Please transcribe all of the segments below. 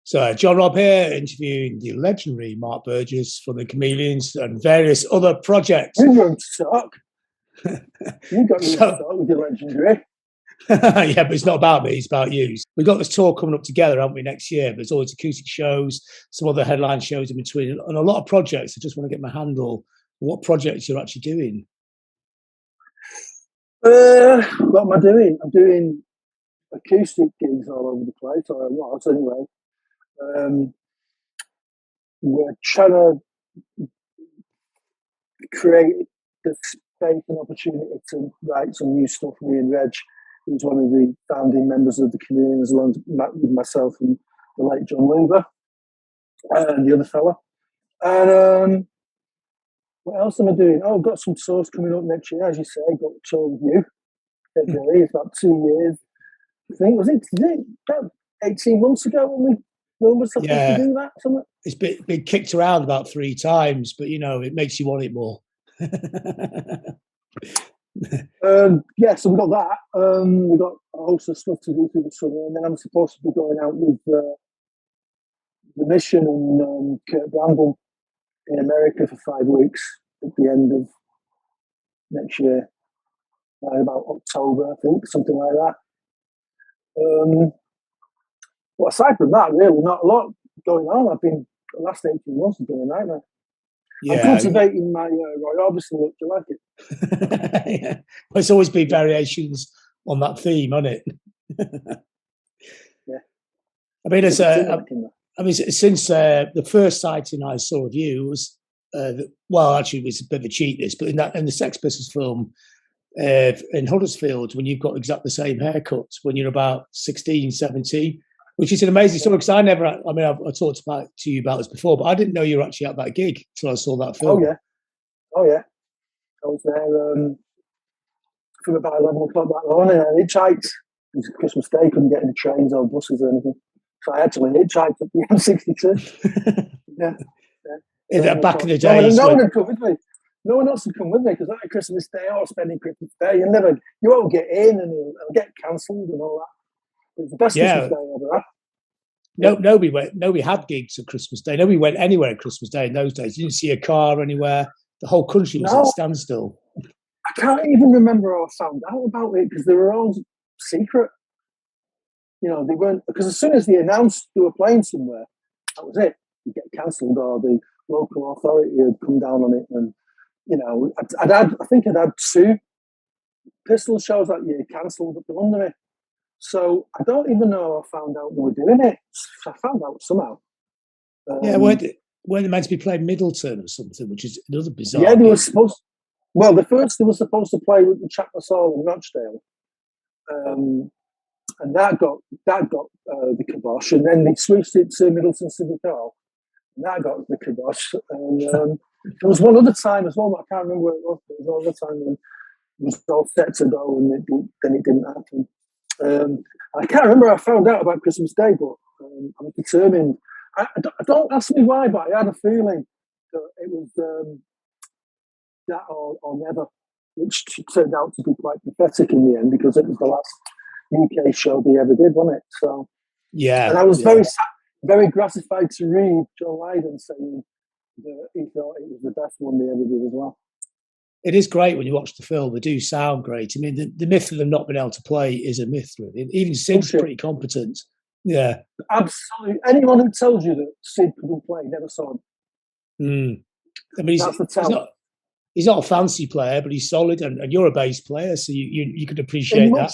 So, John Robb here, interviewing the legendary Mark Burgess for the Chameleons and various other projects. You don't suck. You got me so, with your legendary. Yeah, but it's not about me, it's about you. We've got this tour coming up together, haven't we, next year? There's always acoustic shows, some other headline shows in between, and a lot of projects. I just want to get my handle on what projects you're actually doing. What am I doing? I'm doing acoustic gigs all over the place, or I was anyway. We're trying to create the space and opportunity to write some new stuff. Me and Reg, who's one of the founding members of the Chameleons, along with myself and the late John Weaver and the other fella. And what else am I doing? Oh, I've got some tours coming up next year, as you say. Got a tour with you. It's about 2 years. I think was it about 18 months ago when we supposed to do that? Something? It's been kicked around about 3 times, but you know it makes you want it more. So we got that. We got a host of stuff to do through the summer, and then I'm supposed to be going out with the Mission and Kurt Bramble in America for 5 weeks at the end of next year, about October, I think, something like that. But aside from that, really, not a lot going on. The last 18 months have been a nightmare. I'm cultivating my Roy Orbison look. Do you like it? Yeah. Well, it's always been variations on that theme, hasn't it? Yeah. I mean, since the first sighting I saw of you was, actually, it was a bit of a cheat, this, but in the Sex Pistols film in Huddersfield, when you've got exactly the same haircut when you're about 16, 17, which is an amazing story, because I talked to you about this before, but I didn't know you were actually at that gig until I saw that film. Oh, yeah. I was there from about 11 o'clock that morning. I hitchhiked. It was Christmas Day, couldn't get any trains or buses or anything. So I actually hitchhiked up the M62. Yeah. Back in the days. No one had come with me. No one else had come with me, because that Christmas Day, I was spending Christmas Day. You won't get in, and it'll get cancelled and all that. It's the best Christmas Day I ever had. Nobody had gigs at Christmas Day. Nobody went anywhere at Christmas Day in those days. You didn't see a car anywhere. The whole country was at standstill. I can't even remember how I found out about it, because they were all secret. You know, they weren't, because as soon as they announced they were playing somewhere, that was it. You'd get cancelled, or the local authority had come down on it. And, you know, I think I'd had 2 Pistol shows that year cancelled up under me. So I don't even know how I found out they were doing it. I found out somehow. Weren't they meant to be playing Middleton or something, which is another bizarre. Yeah, they were supposed. Well, the first they were supposed to play with the Chapman Hall in Rochdale, and that got the kibosh. And then they switched it to Middleton Civic Hall, and that got the kibosh. And there was one other time as well, but I can't remember where it was. There was one other time when it was all set to go, and then it didn't happen. I can't remember how I found out about Christmas Day, but I'm determined. Don't ask me why, but I had a feeling that it was that or never, which turned out to be quite pathetic in the end, because it was the last UK show they ever did, wasn't it? So and I was very gratified to read Joe Lydon saying that he thought it was the best one they ever did as well. It is great when you watch the film. They do sound great. I mean, the myth of them not being able to play is a myth, really. Even Sid's pretty competent. Yeah. Absolutely. Anyone who tells you that Sid couldn't play never saw him. I mean, he's not a fancy player, but he's solid, and you're a bass player, so you could appreciate that.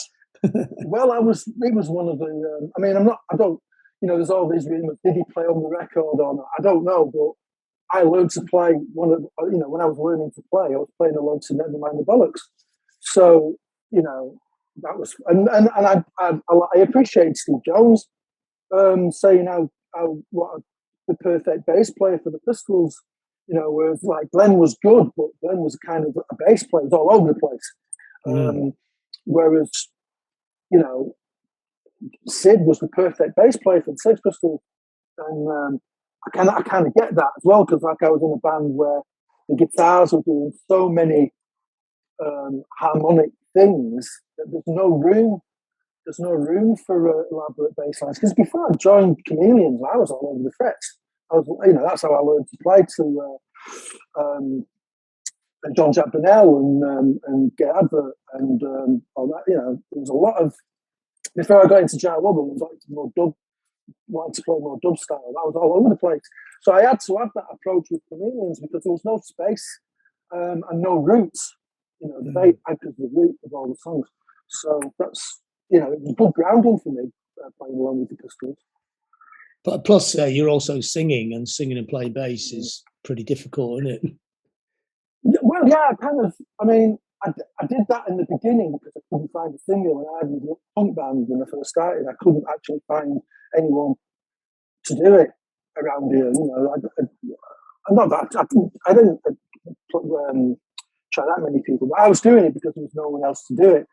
Well, it was one of the. I don't. You know, there's all these rumors. Did he play on the record or not? I don't know, but I learned to play when I was learning to play, I was playing along to Never Mind the Bollocks. So, you know, that was, and I appreciate Steve Jones saying what the perfect bass player for the Pistols, you know, whereas like Glenn was good, but Glenn was kind of a bass player, was all over the place. Whereas, you know, Sid was the perfect bass player for the Sex Pistols. And I kind of get that as well, because like I was in a band where the guitars were doing so many harmonic things that there's no room there's no room for elaborate bass lines. Because before I joined Chameleons, I was all over the frets. I was, that's how I learned to play to John Jack Burnell and Get Advert and all that. There was a lot of, before I got into Jar Wobble, it was like more dub, wanted to play more dub style. That was all over the place. So I had to have that approach with Chameleons because there was no space and no roots. The very anchors the root of all the songs. So that's, it was good grounding for me playing along with the Pistols. But plus, you're also singing and playing bass is pretty difficult, isn't it? Well, yeah, I did that in the beginning because I couldn't find a singer when I had a punk band when I first started. I couldn't actually find anyone to do it around here. I didn't try that many people, but I was doing it because there was no one else to do it.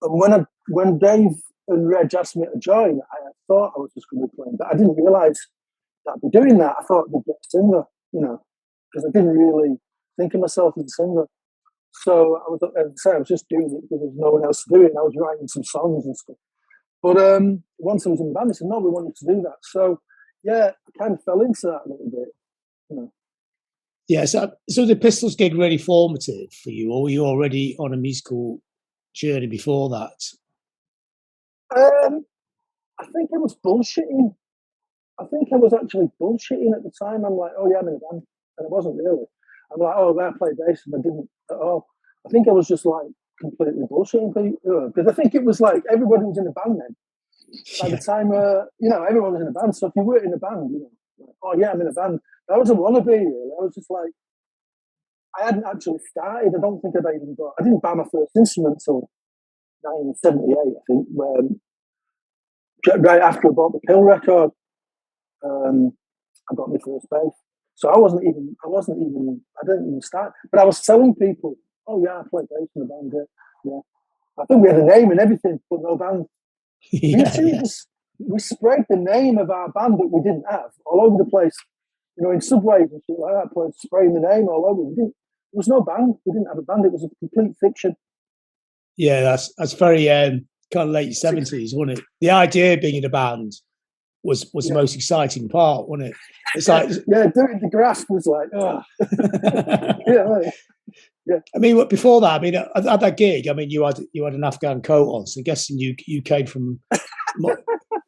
And when Dave and Reg asked me to join, I thought I was just going to be playing, but I didn't realise that I'd be doing that. I thought they'd get a singer, because I didn't really think of myself as a singer. So I was just doing it because there was no one else to do it. And I was writing some songs and stuff. But once I was in the band, they said, no, we want you to do that. So, yeah, I kind of fell into that a little bit, Yeah, so the Pistols gig really formative for you, or were you already on a musical journey before that? I think I was bullshitting. I think I was actually bullshitting at the time. I'm like, oh, yeah, I'm in a band. And I wasn't really. I'm like, oh, I play bass, and I didn't at all. I think I was just like completely bullshitting people because I think it was like everybody was in a band then. By the time, everyone was in a band. So if you weren't in a band, like, oh yeah, I'm in a band. I was a wannabe, really. I was just like, I hadn't actually started. I don't think I didn't buy my first instrument until 1978, I think. Right after I bought the Pill record, I got my first bass. So I didn't even start. But I was telling people, oh yeah, I play bass in a band. Yeah. I think we had a name and everything, but no band. We sprayed the name of our band that we didn't have all over the place. In subways and shit like that, spraying the name all over. There was no band. We didn't have a band. It was a complete fiction. Yeah, that's very kind of late 70s, wasn't it? The idea of being in a band was the most exciting part, wasn't it? It's like doing the grasp was like, oh. Yeah. I mean, before that, at that gig, you had an Afghan coat on, so I'm guessing you came from.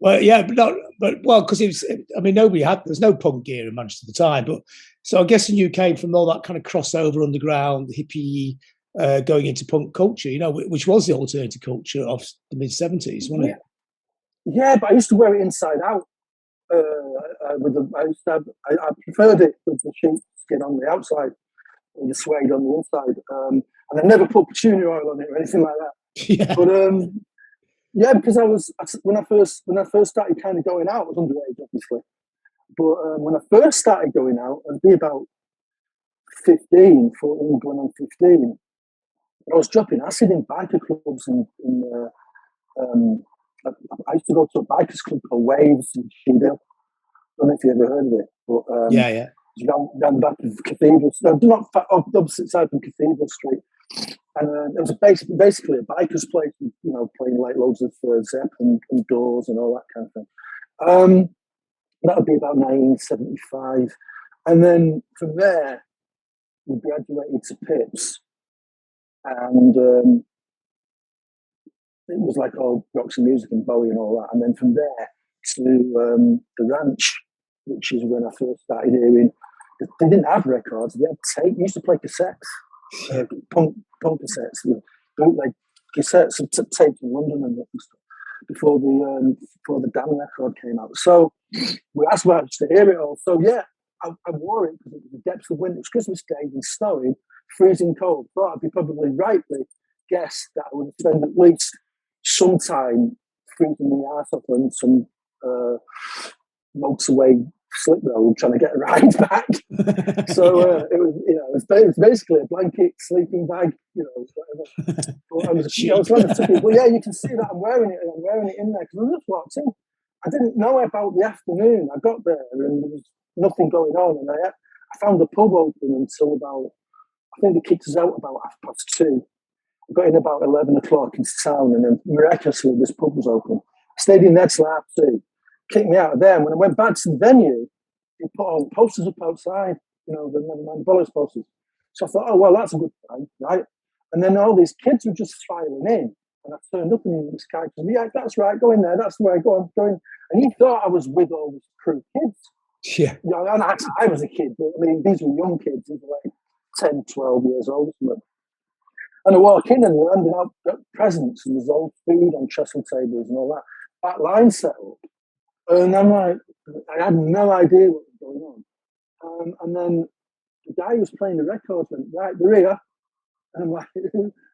Well, yeah, because it was. Nobody had. There's no punk gear in Manchester at the time, but so I'm guessing you came from all that kind of crossover underground hippie, going into punk culture, which was the alternative culture of the mid 70s, wasn't it? Yeah, but I used to wear it inside out. I preferred it with the sheepskin on the outside and the suede on the inside, and I never put petunia oil on it or anything like that. Yeah. But because I was when I first started kind of going out, I was underage, obviously. But when I first started going out, I'd be about 14 going on 15. I was dropping acid in biker clubs I used to go to a bikers club called Waves in Shedale. I don't know if you ever heard of it, but yeah. It's down the back of Cathedral. No, not opposite side from Cathedral Street. And it was basically a biker's place, playing like loads of Zepp and Doors and all that kind of thing. That would be about 1975. And then from there, we graduated to Pips. And it was like all Roxy Music and Bowie and all that. And then from there to the Ranch, which is when I first started hearing. They didn't have records. They had tape. They used to play cassettes, punk cassettes, bootleg cassettes and tapes in London and stuff before the Damn record came out. So that's why I used to hear it all. So yeah, I wore it because it was the depths of winter. It was Christmas Day and snowing, freezing cold. Thought I'd be probably rightly guessed that I would spend at least some time freezing my ass off on some motorway slip road trying to get a ride back. So it was basically a blanket, sleeping bag, whatever. But I was trying to tell people, yeah, you can see that I'm wearing it in there because I just walked in. I didn't know about the afternoon. I got there and there was nothing going on, and I found the pub open until about, I think they kicked us out about 2:30. got in about 11 o'clock into town, and then miraculously this pub was open. I stayed in there till 2:30, kicked me out of there. And when I went back to the venue, they put all the posters up outside, the Never Mind the Bollocks posters. So I thought, oh, well, that's a good sign, right? And then all these kids were just filing in. And I turned up and this guy told me, yeah, that's right, go in there, that's the way, go on, go in. And he thought I was with all these crew kids. Yeah. And I was a kid, but I mean, these were young kids, these were like 10, 12 years old. And I walk in and they're handing out presents and there's all food on trestle tables and all that. That line set up. And I'm like, I had no idea what was going on. And then the guy who was playing the records went, right, they're here. And I'm like,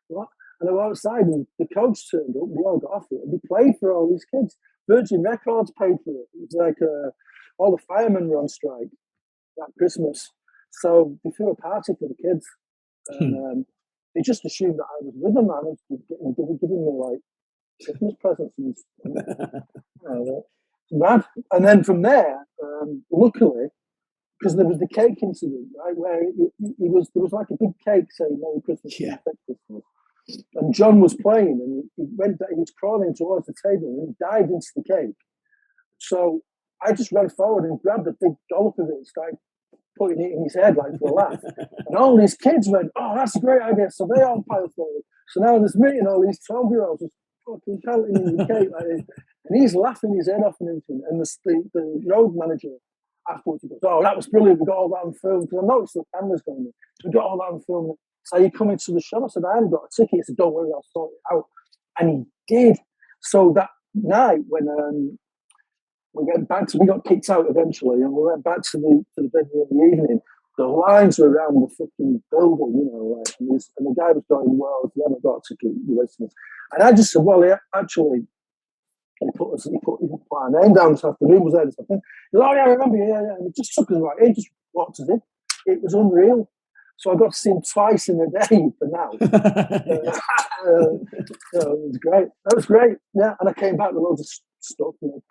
what? And I went outside and the coach turned up and we all got off it. And they played for all these kids. Virgin Records paid for it. It was like all the firemen were on strike that Christmas. So they threw a party for the kids. And they just assumed that I was with them, man. They were giving me like Christmas presents and mad. And then from there, luckily, because there was the cake incident, right, where there was like a big cake saying Merry Christmas, yeah. Christmas. And John was playing, and he was crawling towards the table, and he dived into the cake. So I just ran forward and grabbed a big dollop of it and started putting it in his head like for a laugh. And all these kids went, oh, that's a great idea. So they all piled forward. So now there's me and all these 12-year-olds just fucking pelting in the cake like this. And he's laughing his head off and everything. And the road manager afterwards, he goes, oh, that was brilliant. We got all that on film. Because I noticed the cameras going in. We got all that on film. So you coming to the show? I said, I haven't got a ticket. He said, don't worry, I'll sort it out. And he did. So that night when we went back we got kicked out eventually, and we went back to the venue in the evening. The lines were around the fucking building, like, and the guy was going, well, if you haven't got a ticket, you listeners. And I just said, well, he put our name down this afternoon, was there this afternoon. He goes, oh yeah, I remember, yeah. And he just took us right in, just walked us in. It was unreal. So I got to see him twice in a day for now. It was great. That was great. Yeah, and I came back with loads of stuff. The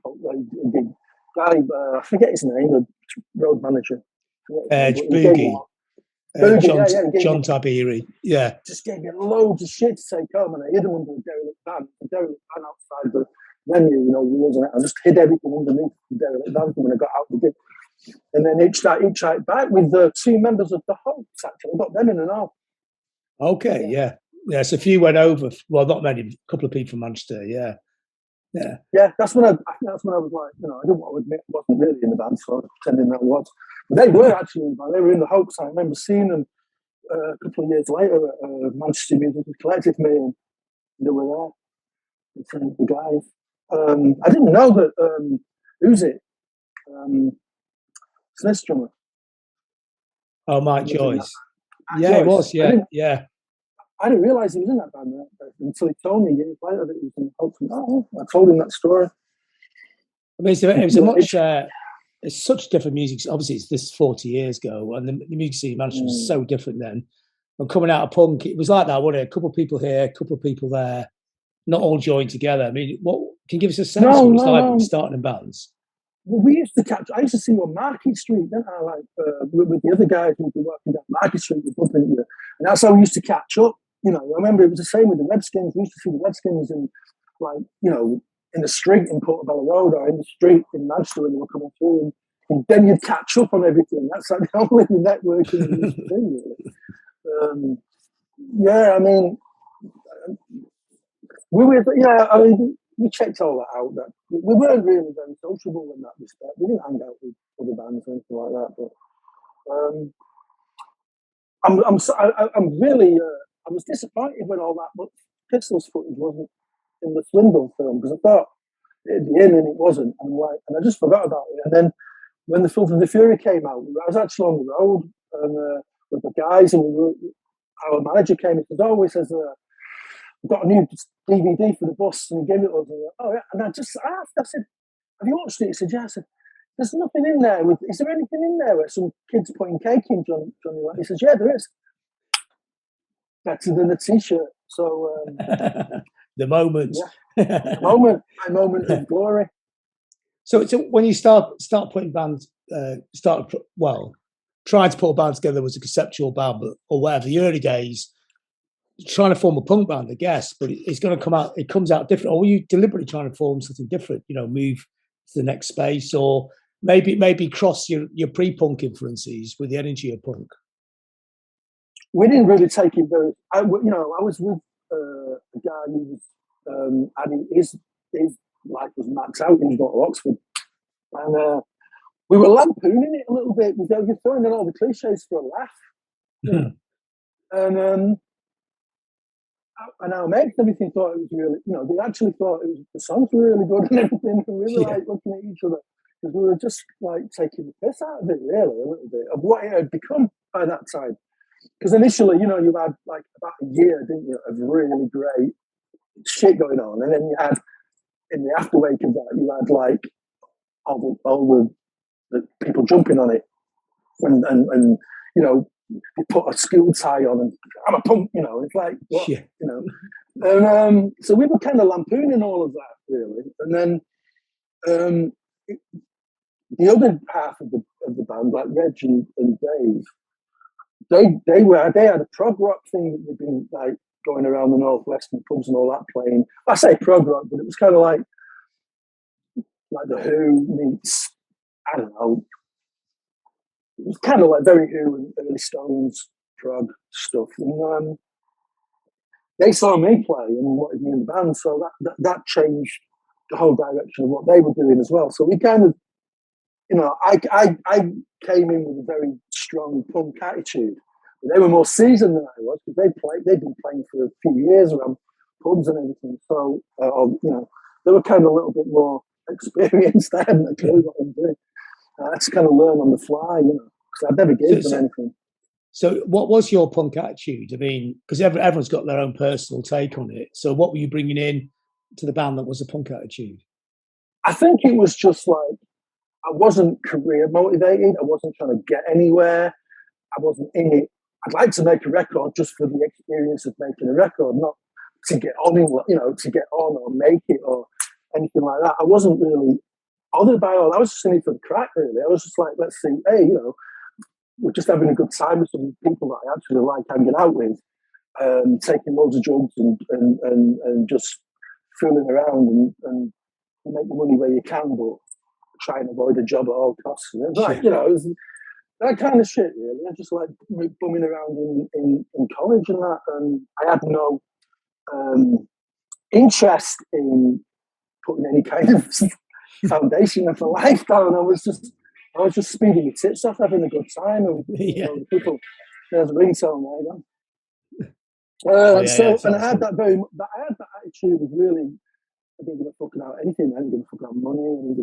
guy, I forget his name, the road manager. Boogie. John Tabiri. Yeah. Just gave me loads of shit to take home, and I hid them under a derelict van outside the venue, wheels on it. I just hid everything underneath the derelict van when I got out the gig. And then each night back with the two members of the Hopes, actually. Got them in and out. Okay, yeah. Yes, a few went over. Well, not many, a couple of people from Manchester, yeah. Yeah, that's when I was like, I didn't want to admit I wasn't really in the band, so I was pretending that I was. But they were actually in the band. They were in the Hopes. I remember seeing them a couple of years later at Manchester Music Collective meeting. They were there. The guys. I didn't know that, who's it? Smith's drummer. Oh, Mike Joyce. Yeah, it was. Yeah. I didn't realise he was in that band until he told me years later that he was in the Hopes. I told him that story. I mean, it was a much. It's such different music. Obviously, it's this 40 years ago, and the music scene in Manchester was so different then. And coming out of punk, it was like that, wasn't it? A couple of people here, a couple of people there, not all joined together. I mean, what can you give us a sense of what it's like when starting in bands? Well, I used to see you on Market Street, didn't I? Like with the other guys who'd be working down Market Street, bumping into you. And that's how we used to catch up. I remember it was the same with the Redskins. We used to see the Redskins in the street in Portobello Road or in the street in Manchester when they were coming through. And then you'd catch up on everything. That's like the only networking we used to do, really. I mean, we checked all that out. That we weren't really very sociable in that respect. We didn't hang out with other bands or anything like that. But I'm really. I was disappointed when all that Pistols footage wasn't in the Swindle film because I thought it'd be in and it wasn't. And I just forgot about it. And then when the Filth and the Fury came out, I was actually on the road and with the guys, and our manager came. He says, "Oh, he says, I've got a new DVD for the bus," and he gave it us. And I asked, I said, "Have you watched it?" He said, "Yeah." I said, "There's nothing in there. Is there anything in there where some kids putting cake in, Johnny?" He says, "Yeah, there is." Better than a T-shirt. So the moment, my moment of glory. So when you start putting bands, trying to put a band together was a conceptual band, or whatever. The early days, trying to form a punk band, I guess, but it's going to come out. It comes out different. Or were you deliberately trying to form something different? Move to the next space, or maybe cross your pre-punk influences with the energy of punk. We didn't really take it very. I was with a guy who was, and his life was maxed out. He was going to Oxford, and we were lampooning it a little bit. We were throwing in all the cliches for a laugh, and our mates and everything thought it was really, they actually thought the songs were really good and everything. And we were like looking at each other because we were just like taking the piss out of it, really, a little bit of what it had become by that time. Because initially, you had like about a year, didn't you, of really great shit going on, and then you had in the afterwake of that, you had like all the people jumping on it, and you put a school tie on and I'm a punk, it's like what, and so we were kind of lampooning all of that, really, and then the other half of the band, like Reg and Dave. They had a prog rock thing that they'd been like going around the northwestern pubs and all that playing. I say prog rock, but it was kind of like the Who meets, I don't know. It was kind of like very Who and early Stones prog stuff. And they saw me play and wanted me in the band, so that changed the whole direction of what they were doing as well. So we kind of, I came in with a very strong punk attitude. They were more seasoned than I was because they'd been playing for a few years around pubs and everything. So, they were kind of a little bit more experienced. I hadn't a clue what I'm doing. I had to kind of learn on the fly, because I'd never given them anything. So what was your punk attitude? I mean, because everyone's got their own personal take on it. So what were you bringing in to the band that was a punk attitude? I think it was just like, I wasn't career motivated. I wasn't trying to get anywhere. I wasn't in it. I'd like to make a record just for the experience of making a record, not to get on to get on or make it or anything like that. I wasn't really bothered by all. I was just in it for the crack, really. I was just like, let's see, hey, we're just having a good time with some people that I actually like hanging out with, taking loads of drugs and just fooling around and make the money where you can, but try and avoid a job at all costs. And it was like, it was that kind of shit, really. I just like bumming around in college and that, and I had no interest in putting any kind of foundation of a life down. I was just speeding my tits off, having a good time, and the people, there's a ringtone there. And I had that attitude of really, I didn't give a fuck about anything. I didn't give a fuck about money. I didn't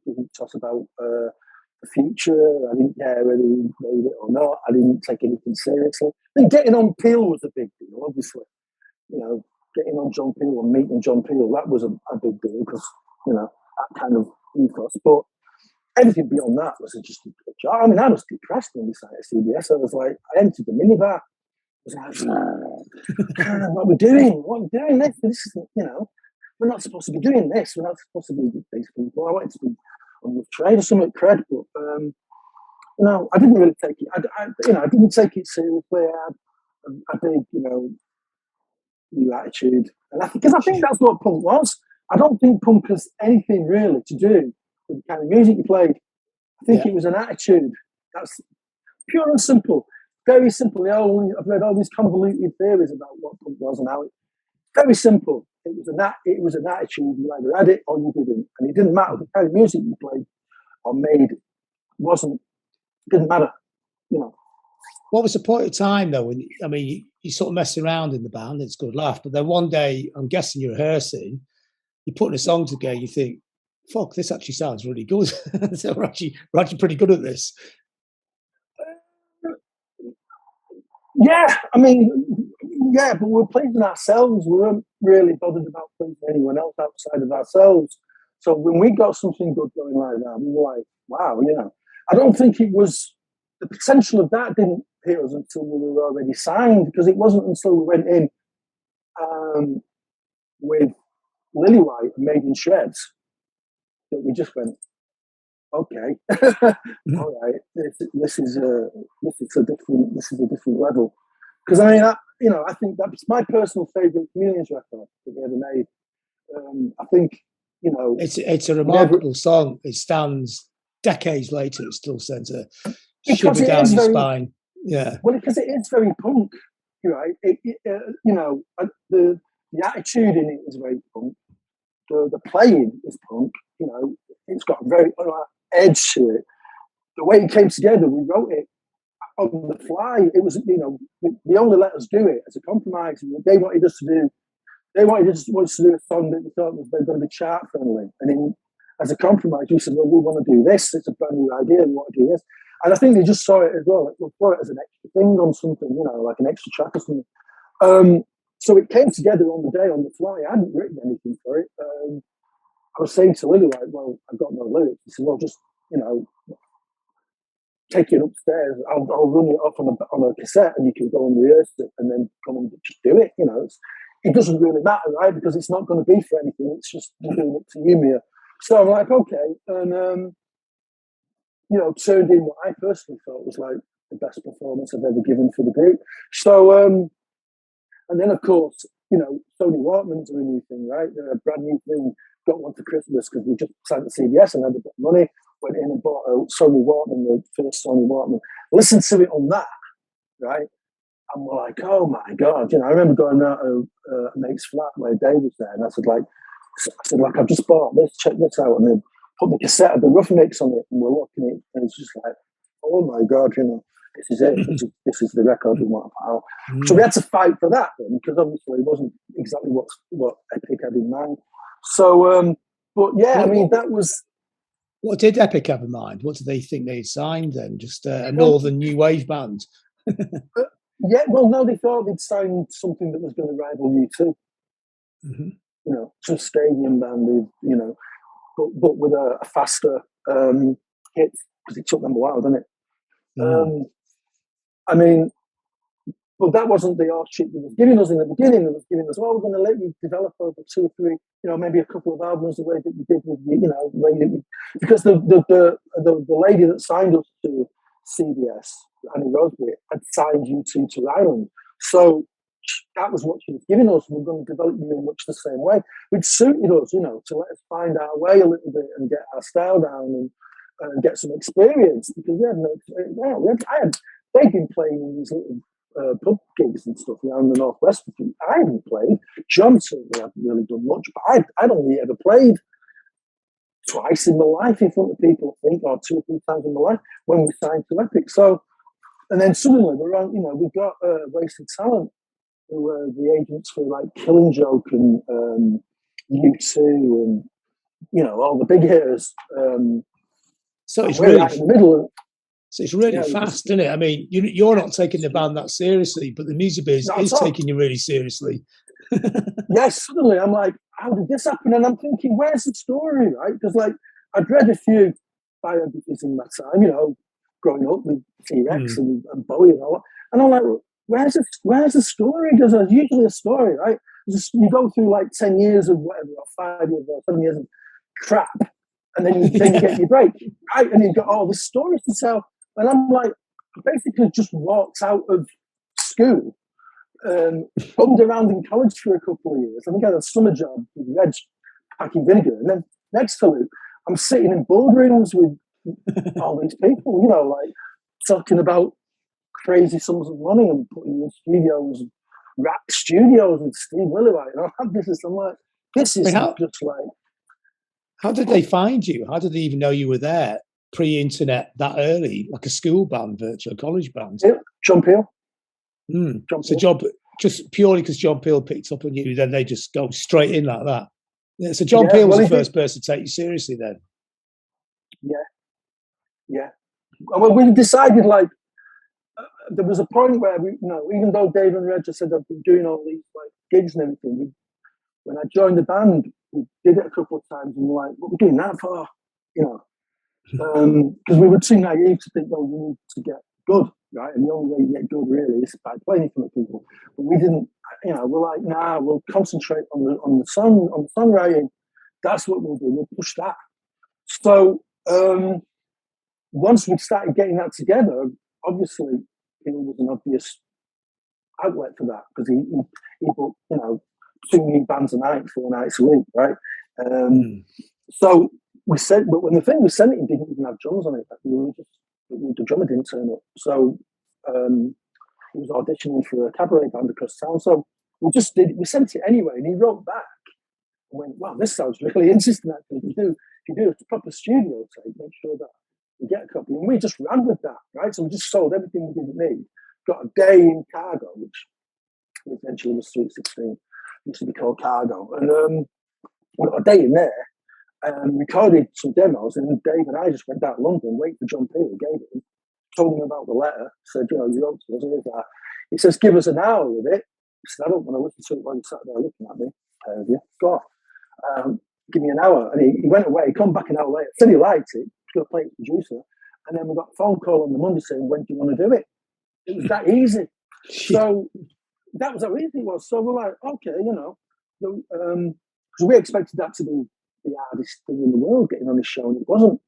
give a toss about the future. I didn't care whether we made it or not. I didn't take anything seriously. I think getting on Peel was a big deal, obviously. Getting on John Peel and meeting John Peel, that was a big deal because, that kind of ethos. But everything beyond that was just a job. I mean, I was depressed when we started CBS. I was like, I entered the minibar. I was like, what are we doing? What are we doing? This is, we're not supposed to be doing this. We're not supposed to be with these people. I wanted to be on the trade or something cred, but I didn't really take it. I didn't take it seriously. I had a big, new attitude, and I think that's what punk was. I don't think punk has anything really to do with the kind of music you played. I think it was an attitude. That's pure and simple, very simple. I've read all these convoluted theories about what punk was and how it. Very simple. It was an attitude. You either had it or you didn't, and it didn't matter the kind of music you played or made. Didn't matter. What was the point of time though? When you sort of mess around in the band, it's a good laugh. But then one day, I'm guessing you're rehearsing, you're putting a song together, you think, "Fuck, this actually sounds really good." So we're actually pretty good at this. But we're pleasing ourselves. We weren't really bothered about pleasing anyone else outside of ourselves. So when we got something good going like that, we were like, wow, I don't think it was, the potential of that didn't hit us until we were already signed, because it wasn't until we went in with Lillywhite and Made in Shreds that we just went, okay, all right, this is a different level. Because I think that's my personal favourite Chameleons record that they ever made. I think, it's a remarkable song. It stands decades later. It still sends a shiver down your spine. Yeah. Well, because it is very punk, right? The attitude in it is very punk. The playing is punk. It's got a very edge to it. The way it came together, we wrote it on the fly. It was, they only let us do it as a compromise. They wanted us to do a song that we thought was going to be chart friendly. And then, as a compromise, we said, well, we want to do this. It's a brand new idea. We want to do this. And I think they just saw it as well. Like, we'll throw it as an extra thing on something, like an extra track or something. So it came together on the day, on the fly. I hadn't written anything for it. I was saying to Lily, like, well, I've got no lyrics. He said, well, just, take it upstairs. I'll run it off on a cassette and you can go and rehearse it and then come and just do it. It doesn't really matter, right? Because it's not going to be for anything. It's just doing it to you, Mia. So I'm like, okay. And, turned in what I personally thought was like the best performance I've ever given for the group. So, and then of course, Sony Walkmans are a new thing, right? They're a brand new thing. Got one for Christmas because we just signed the CBS and had a bit of money. Went in and bought a Sony Walkman, the first Sony Walkman. Listened to it on that, right? And we're like, oh my God. I remember going out to a mate's flat where Dave was there, and I said, I've just bought this, check this out. And then put the cassette of the rough mix on it, and we're looking at it, and it's just like, oh my God, this is it. This is the record we want to put out. So we had to fight for that then, because obviously it wasn't exactly what Epic had in mind. So, but yeah, that was. What did Epic have in mind? What did they think they'd signed then? Just a northern new wave band? Yeah, well, no, they thought they'd signed something that was going to rival U2. Mm-hmm. Some stadium band with, but with a faster hit, because it took them a while, didn't it? But that wasn't the offshoot they was giving us in the beginning. They was giving us, we're going to let you develop over 2 or 3, maybe a couple of albums the way that you did with, because the lady that signed us to CBS, Annie Roseby, had signed U2 to Ireland. So that was what she was giving us. We're going to develop you in much the same way, which suited us, to let us find our way a little bit and get our style down and get some experience, because we had no experience. They'd been playing in these little pub gigs and stuff around the Northwest. I hadn't played. John certainly hadn't really done much, but I'd only ever played twice in my life in front of people, I think, or 2 or 3 times in my life when we signed to Epic. So, and then suddenly we're on, we've got Wasted Talent, who were the agents for like Killing Joke and U2 and, all the big hitters. So it's really right in the middle. So it's really fast, isn't it? I mean, you're not taking the band that seriously, but the music biz is taking you really seriously. Yes, suddenly I'm like, how did this happen? And I'm thinking, where's the story, right? Because I'd read a few biographies in my time, growing up with T-Rex and Bowie and all that. And I'm like, where's the story? Because there's usually a story, right? You go through 10 years of whatever, or 5 years or 7 years of crap, and then you get your break, right? And you've got all the stories to tell. And I'm like, basically just walked out of school, bummed around in college for a couple of years. I think I had a summer job with Reg packing vinegar. And then next to Luke, I'm sitting in boardrooms with all these people, talking about crazy sums of money and putting in studios, rap studios with Steve Lillywhite. And I'm like, this is just like. How did they find you? How did they even know you were there? Pre-internet, that early, like a school band, virtual college band. Yeah, John Peel. Just purely because John Peel picked up on you, then they just go straight in like that. Yeah, so John Peel was the first person to take you seriously then. Yeah. Well, we decided there was a point where we, even though Dave and Reg said I've been doing all these gigs and everything, when I joined the band, we did it a couple of times and we're like, what are we doing that for? Because we were too naive to think, well, you need to get good, right? And the only way you get good really is by playing in front of people. But we didn't, we're like, nah, we'll concentrate on the songwriting. That's what we'll do. We'll push that. So once we started getting that together, obviously, it was an obvious outlet for that because he booked, 2 new bands a night, 4 nights a week, right? So we sent, but when the thing we sent it didn't even have drums on it. The drummer didn't turn up. So he was auditioning for a cabaret band across town. So we sent it anyway, and he wrote back and went, "Wow, this sounds really interesting. Actually, if you do a proper studio take, make sure that we get a copy." And we just ran with that, right? So we just sold everything we didn't need. Got a day in Cargo, which eventually was Sweet 16. Used to be called Cargo, and we got a day in there. Recorded some demos, and Dave and I just went down to London, waited for John Peel, gave it him, told him about the letter, said, you wrote to us, here's that. He says, give us an hour with it. He said, I don't want to listen to it while you sat there looking at me. Go on. Give me an hour. And he went away, he come back an hour later, said he liked it, he was going to play it to the producer. And then we got a phone call on the Monday saying, when do you want to do it? It was that easy. So that was how easy it was. So we're like, okay, because we expected that to be the hardest thing in the world, getting on his show, and it wasn't.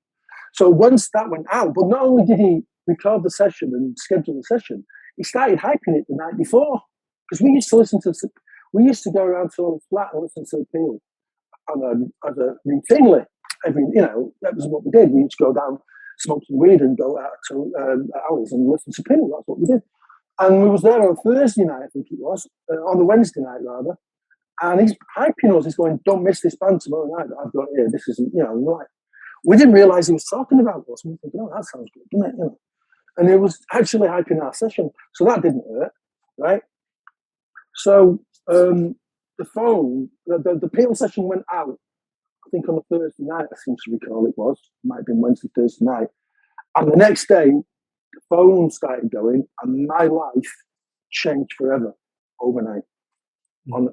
So once that went out, but not only did he record the session and schedule the session, he started hyping it the night before. Because we used to go around to all his flat and listen to Peel routinely. That was what we did. We used to go down, smoke some weed, and go out to hours and listen to Peel. That's what we did. And we was there on Thursday night, I think it was, on the Wednesday night rather. And he's hyping us. He's going, don't miss this band tomorrow night that I've got here. This isn't, like, we didn't realise he was talking about us. We were thinking, that sounds good, doesn't it? And he was actually hyping our session. So that didn't hurt, right? So the Peel session went out, I think on a Thursday night, I seem to recall it was. It might have been Wednesday, Thursday night. And the next day, the phone started going, and my life changed forever overnight.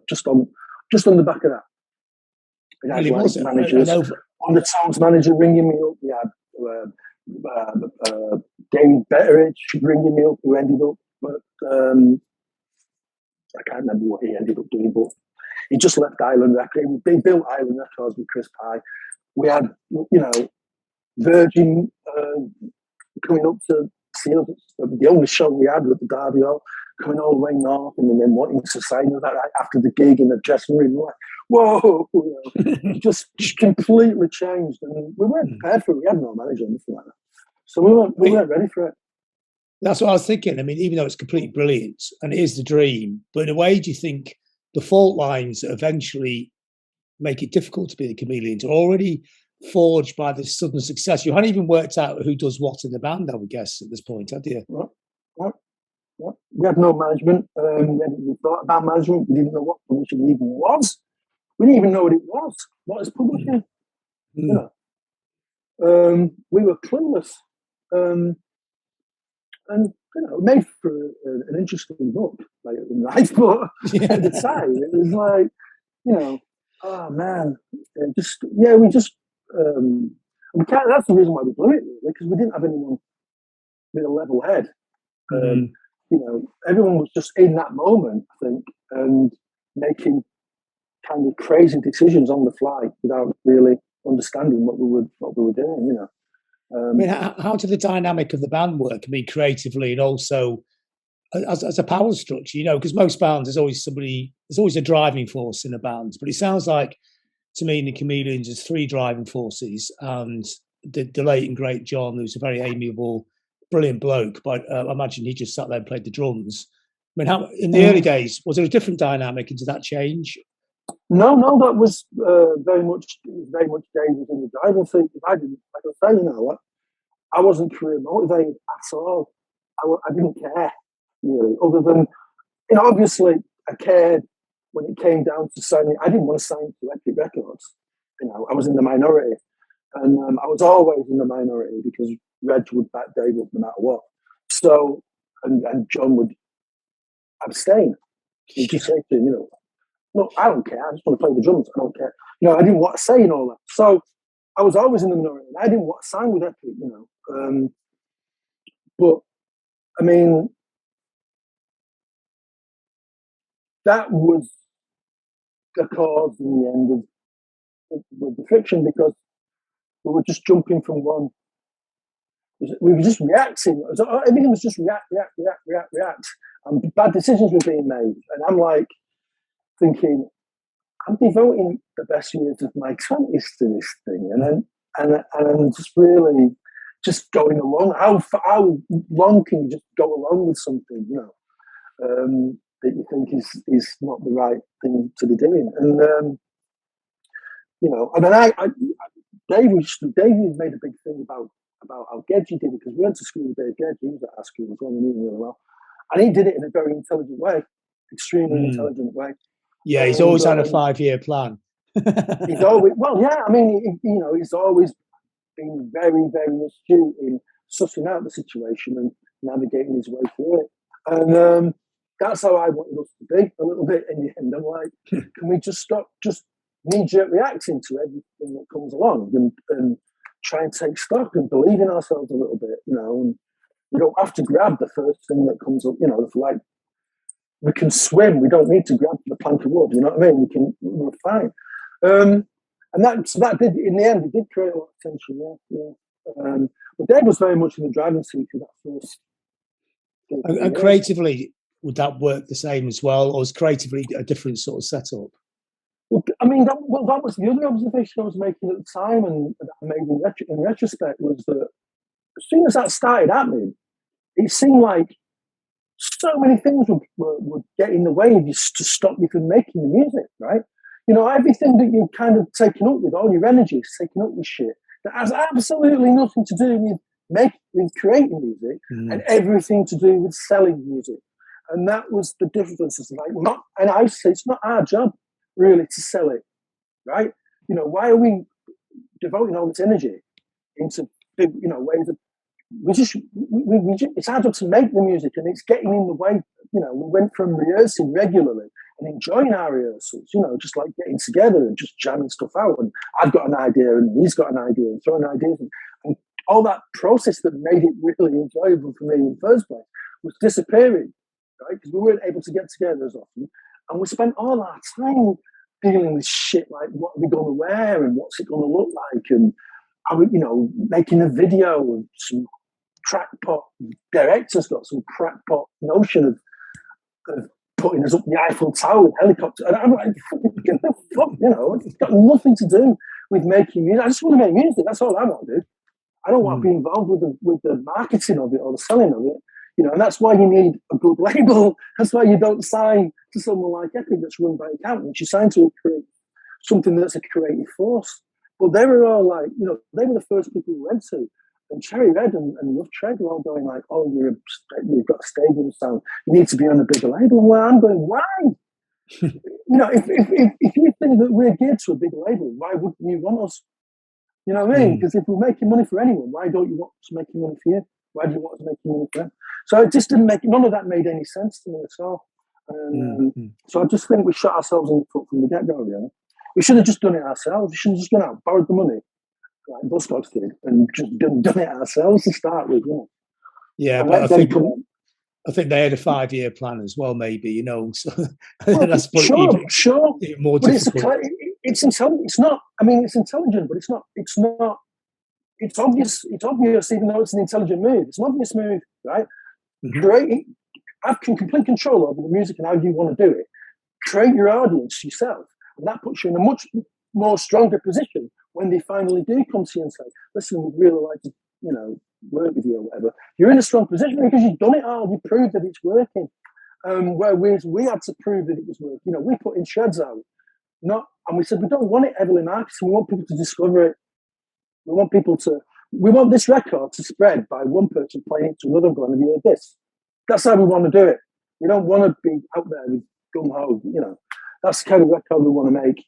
Just on the back of that. Really was managers, on the Tones manager ringing me up. We had Dave Betteridge ringing me up, who ended up, I can't remember what he ended up doing, but he just left Island Records. They built Island Records with Chris Pye. We had, Virgin coming up to see us. The only show we had with the Derby Hall, coming all the way north, and then wanting to sign us after the gig in the dressing room. Like, whoa, just completely changed. And we weren't prepared for it. We had no manager or anything like that. So we weren't ready for it. That's what I was thinking. I mean, even though it's complete brilliance and it is the dream, but in a way, do you think the fault lines that eventually make it difficult to be the Chameleons are already forged by the sudden success? You hadn't even worked out who does what in the band, I would guess, at this point, had you? Right. We had no management. We hadn't thought about management. We didn't know what publishing even was. We didn't even know what it was. What is publishing? We were clueless. And made for an interesting book later in life, but at the time it was like, oh man, we just that's the reason why we blew it, really, because we didn't have anyone with a level head. Everyone was just in that moment, I think, and making kind of crazy decisions on the fly without really understanding what we were doing. I mean, how did the dynamic of the band work? I mean, creatively and also as a power structure, because most bands, there's always a driving force in a band. But it sounds like, to me, in the Chameleons, there's 3 driving forces. And the late and great John, who's a very amiable, brilliant bloke, but I imagine he just sat there and played the drums. I mean, in the early days, was there a different dynamic, and did that change? No, that was very much David in the driving seat. I didn't, like I say, I wasn't career motivated at all. I didn't care, really, other than, obviously I cared when it came down to signing. I didn't want to sign to Epic Records. I was in the minority, and I was always in the minority because Reg would back Dave up no matter what. So, and John would abstain. He'd just say to him, no, I don't care. I just want to play the drums. I don't care. I didn't want to say and all that. So I was always in the minority. I didn't want to sign with Epic, But, I mean, that was the cause in the end with the friction, because we were just jumping from one We were just reacting. Everything was just react. And bad decisions were being made. And I'm like thinking, I'm devoting the best years of my 20s to this thing. And I'm just really just going along. How long can you just go along with something, that you think is not the right thing to be doing? And, and then David made a big thing about how Gedgy did it, because we went to school with Dave Gedgy. He was at our school as well, and he knew really well. And he did it in a very intelligent way, extremely intelligent way. Yeah, he's always had a 5-year plan. He's always, he's always been very, very astute in sussing out the situation and navigating his way through it. And that's how I wanted us to be a little bit in the end. I'm like, can we just stop just knee-jerk reacting to everything that comes along and try and take stock and believe in ourselves a little bit, and we don't have to grab the first thing that comes up, like we can swim, we don't need to grab the plank of wood, you know what I mean? We're fine. And that did, in the end, it did create a lot of tension, yeah. But Dave was very much in the driving seat for that first. And creatively, would that work the same as well, or is creatively a different sort of setup? Well, I mean, that was the other observation I was making at the time, and that I made in retrospect, was that as soon as that started happening, it seemed like so many things would get in the way of you to stop you from making the music, right? Everything that you've kind of taken up with, all your energy is taken up with shit that has absolutely nothing to do with creating music and everything to do with selling music. And that was the difference. And I say it's not our job really to sell it, right? Why are we devoting all this energy into ways of it's our job to make the music, and it's getting in the way. We went from rehearsing regularly and enjoying our rehearsals, just like getting together and just jamming stuff out. And I've got an idea and he's got an idea and throwing ideas and all that process that made it really enjoyable for me in the first place was disappearing, right? Because we weren't able to get together as often. And we spent all our time dealing with shit like what are we going to wear and what's it going to look like, and making a video of some crackpot director's got some crackpot notion of putting us up the Eiffel Tower with helicopter. And I'm like, get the fuck, it's got nothing to do with making music. I just want to make music. That's all I want to do. I don't want to be involved with the marketing of it or the selling of it. And that's why you need a good label. That's why you don't sign to someone like Epic that's run by accountants. You sign to something that's a creative force. But they were all like, they were the first people we went to. And Cherry Red and Rough Trade were all going like, oh, you've got a stadium sound. You need to be on a bigger label. Well, I'm going, why? If you think that we're geared to a bigger label, why wouldn't you want us? You know what I mean? Because if we're making money for anyone, why don't you want us making money for you? Why do you want us making money for them? So it just didn't none of that made any sense to me at all. So I just think we shot ourselves in the foot from the get-go, really. We should have just done it ourselves. We should have just gone out, borrowed the money, like Buzzcocks did, and just done it ourselves to start with. Yeah, but I think they had a 5-year plan as well, maybe, So that's sure. Even more difficult. It's intelligent. It's not. I mean, it's intelligent, but it's not. It's obvious. It's obvious, even though it's an intelligent move. It's an obvious move, right? Have complete control over the music and how you want to do it. Create your audience yourself, and that puts you in a much more stronger position when they finally do come to you and say, "Listen, we'd really like to, work with you or whatever." You're in a strong position because you've done it all. You proved that it's working. Whereas we had to prove that it was working. We put in shreds out, and we said we don't want it heavily marketed. We want people to discover it. We want this record to spread by one person playing it to another and going, "Have you heard this?" That's how we want to do it. We don't want to be out there with gung ho. That's the kind of record we want to make.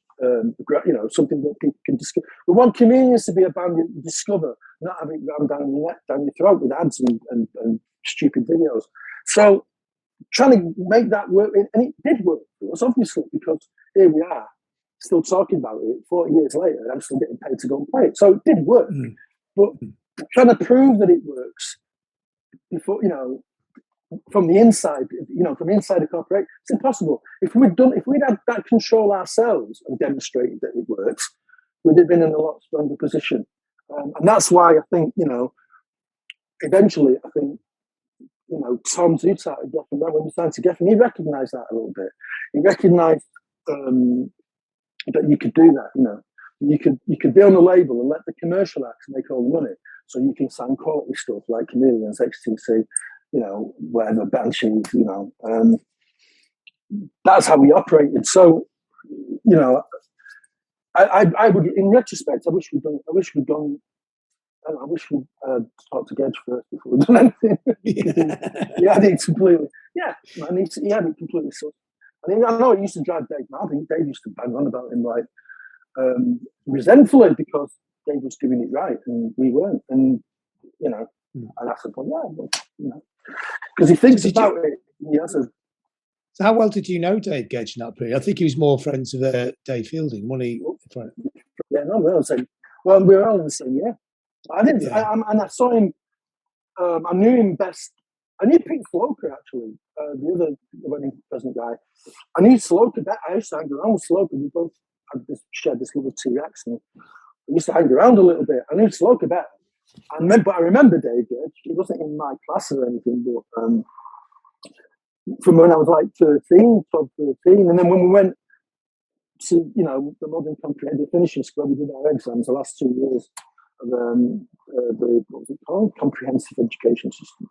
Something that people can discover. We want Chameleons to be a band you discover, not have it rammed down your throat with ads and stupid videos. So trying to make that work, and it did work for us, obviously, because here we are, still talking about it 40 years later, and I'm still getting paid to go and play it. So it did work. But trying to prove that it works before, from the inside, from inside a corporation, it's impossible. If we'd had that control ourselves and demonstrated that it works, we'd have been in a lot stronger position. And that's why I think, eventually, I think, Tom Zutaut at Geffen, when we signed to Geffen, he recognised that a little bit. He recognised that you could do that. You could be on the label and let the commercial acts make all the money, so you can sign quality stuff like Chameleons, XTC, whatever, Banshees, that's how we operated. So, I would, in retrospect, I wish we'd gone. I wish we'd talked to Gedge first before we'd done anything. He had it completely. Yeah, man, he had it completely sucked. I know it used to drive Dave mad. I think Dave used to bang on about him like resentfully because Dave was doing it right and we weren't. And and I said, well, yeah, because he thinks about it. He has a. So how well did you know Dave Gedge in that period? I think he was more friends with Dave Fielding, wasn't he? Yeah, no, we were all the same. Well, we were all in the same year. I didn't, and I saw him. I knew him best. I knew Pete Sloker actually, the other wedding present guy. I knew Sloker. I used to hang around with Sloker. We both shared this little T-Rex, and we used to hang around a little bit. I knew Sloker better. I remember Dave Gedge. He wasn't in my class or anything, but from when I was like 13, and then when we went to the Modern Comprehensive Finishing School, we did our exams the last 2 years of the what was it called, Comprehensive Education System.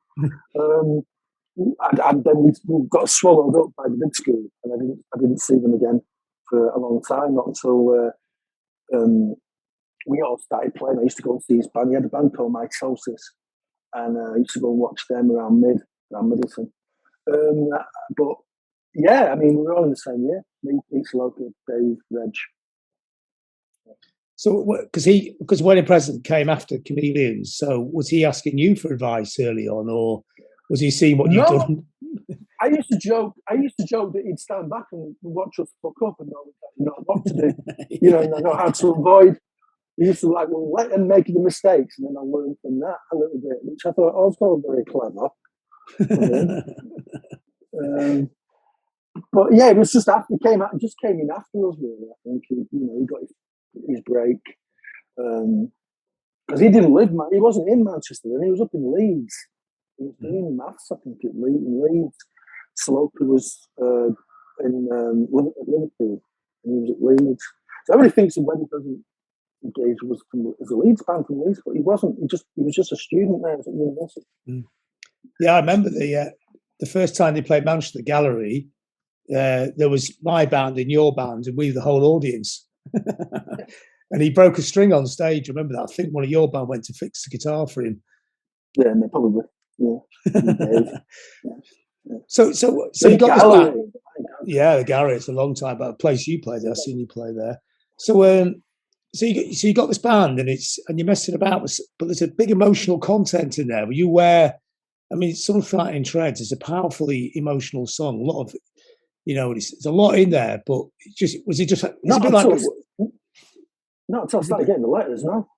And then we got swallowed up by the big school, and I didn't see them again for a long time, not until we all started playing. I used to go and see his band. He had a band called Mitosis, and I used to go and watch them around Middleton. But yeah, I mean, we were all in the same year. Me, Pete Sloker, Dave, Reg. So, because Wedding Present came after Chameleons, so was he asking you for advice early on, or was he seeing what you'd done? I used to joke that he'd stand back and watch us fuck up and know what to do, and know how to avoid. He used to let them make the mistakes, and then I learned from that a little bit, which I thought also very clever. But yeah, it was just after he came out. Just came in after us, really. I think he got his break because he didn't live. He wasn't in Manchester, and he was up in Leeds. He was doing maths, I think, in Leeds. Sloper was in Liverpool, and he was at Leeds. So everybody thinks that Wedding Present Gage was a Leeds band from Leeds, but he wasn't. He was just a student there at university. Yeah, I remember the first time they played Manchester Gallery. There was my band and your band, and we were the whole audience. And he broke a string on stage. Remember that? I think one of your band went to fix the guitar for him. Yeah, no, probably. Yeah. So you got this band. Yeah, the Gallery. It's a long time, but a place you played there. I've seen you play there. So you got this band, and you're messing about, but there's a big emotional content in there. Were you aware? I mean, it's sort of Fighting Treads. It's a powerfully emotional song. A lot of, there's a lot in there. But was it just? It's a bit like. Not until I started getting the letters, no.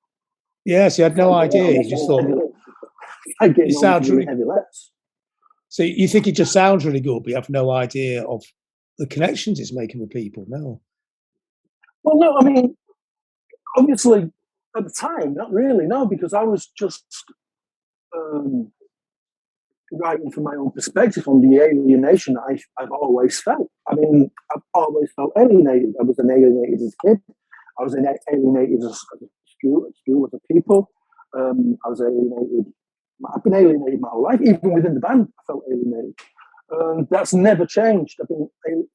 Yes, you had no idea. You just thought it sounds really heavy letters. So you think it just sounds really good, but you have no idea of the connections it's making with people. No. Well, no. I mean, obviously, at the time, not really. No, because I was just writing from my own perspective on the alienation that I've always felt. I mean, I've always felt alienated. I was an alienated as a kid. I was alienated as a school as a people. I was alienated. I've been alienated my whole life. Even within the band, I felt alienated. That's never changed.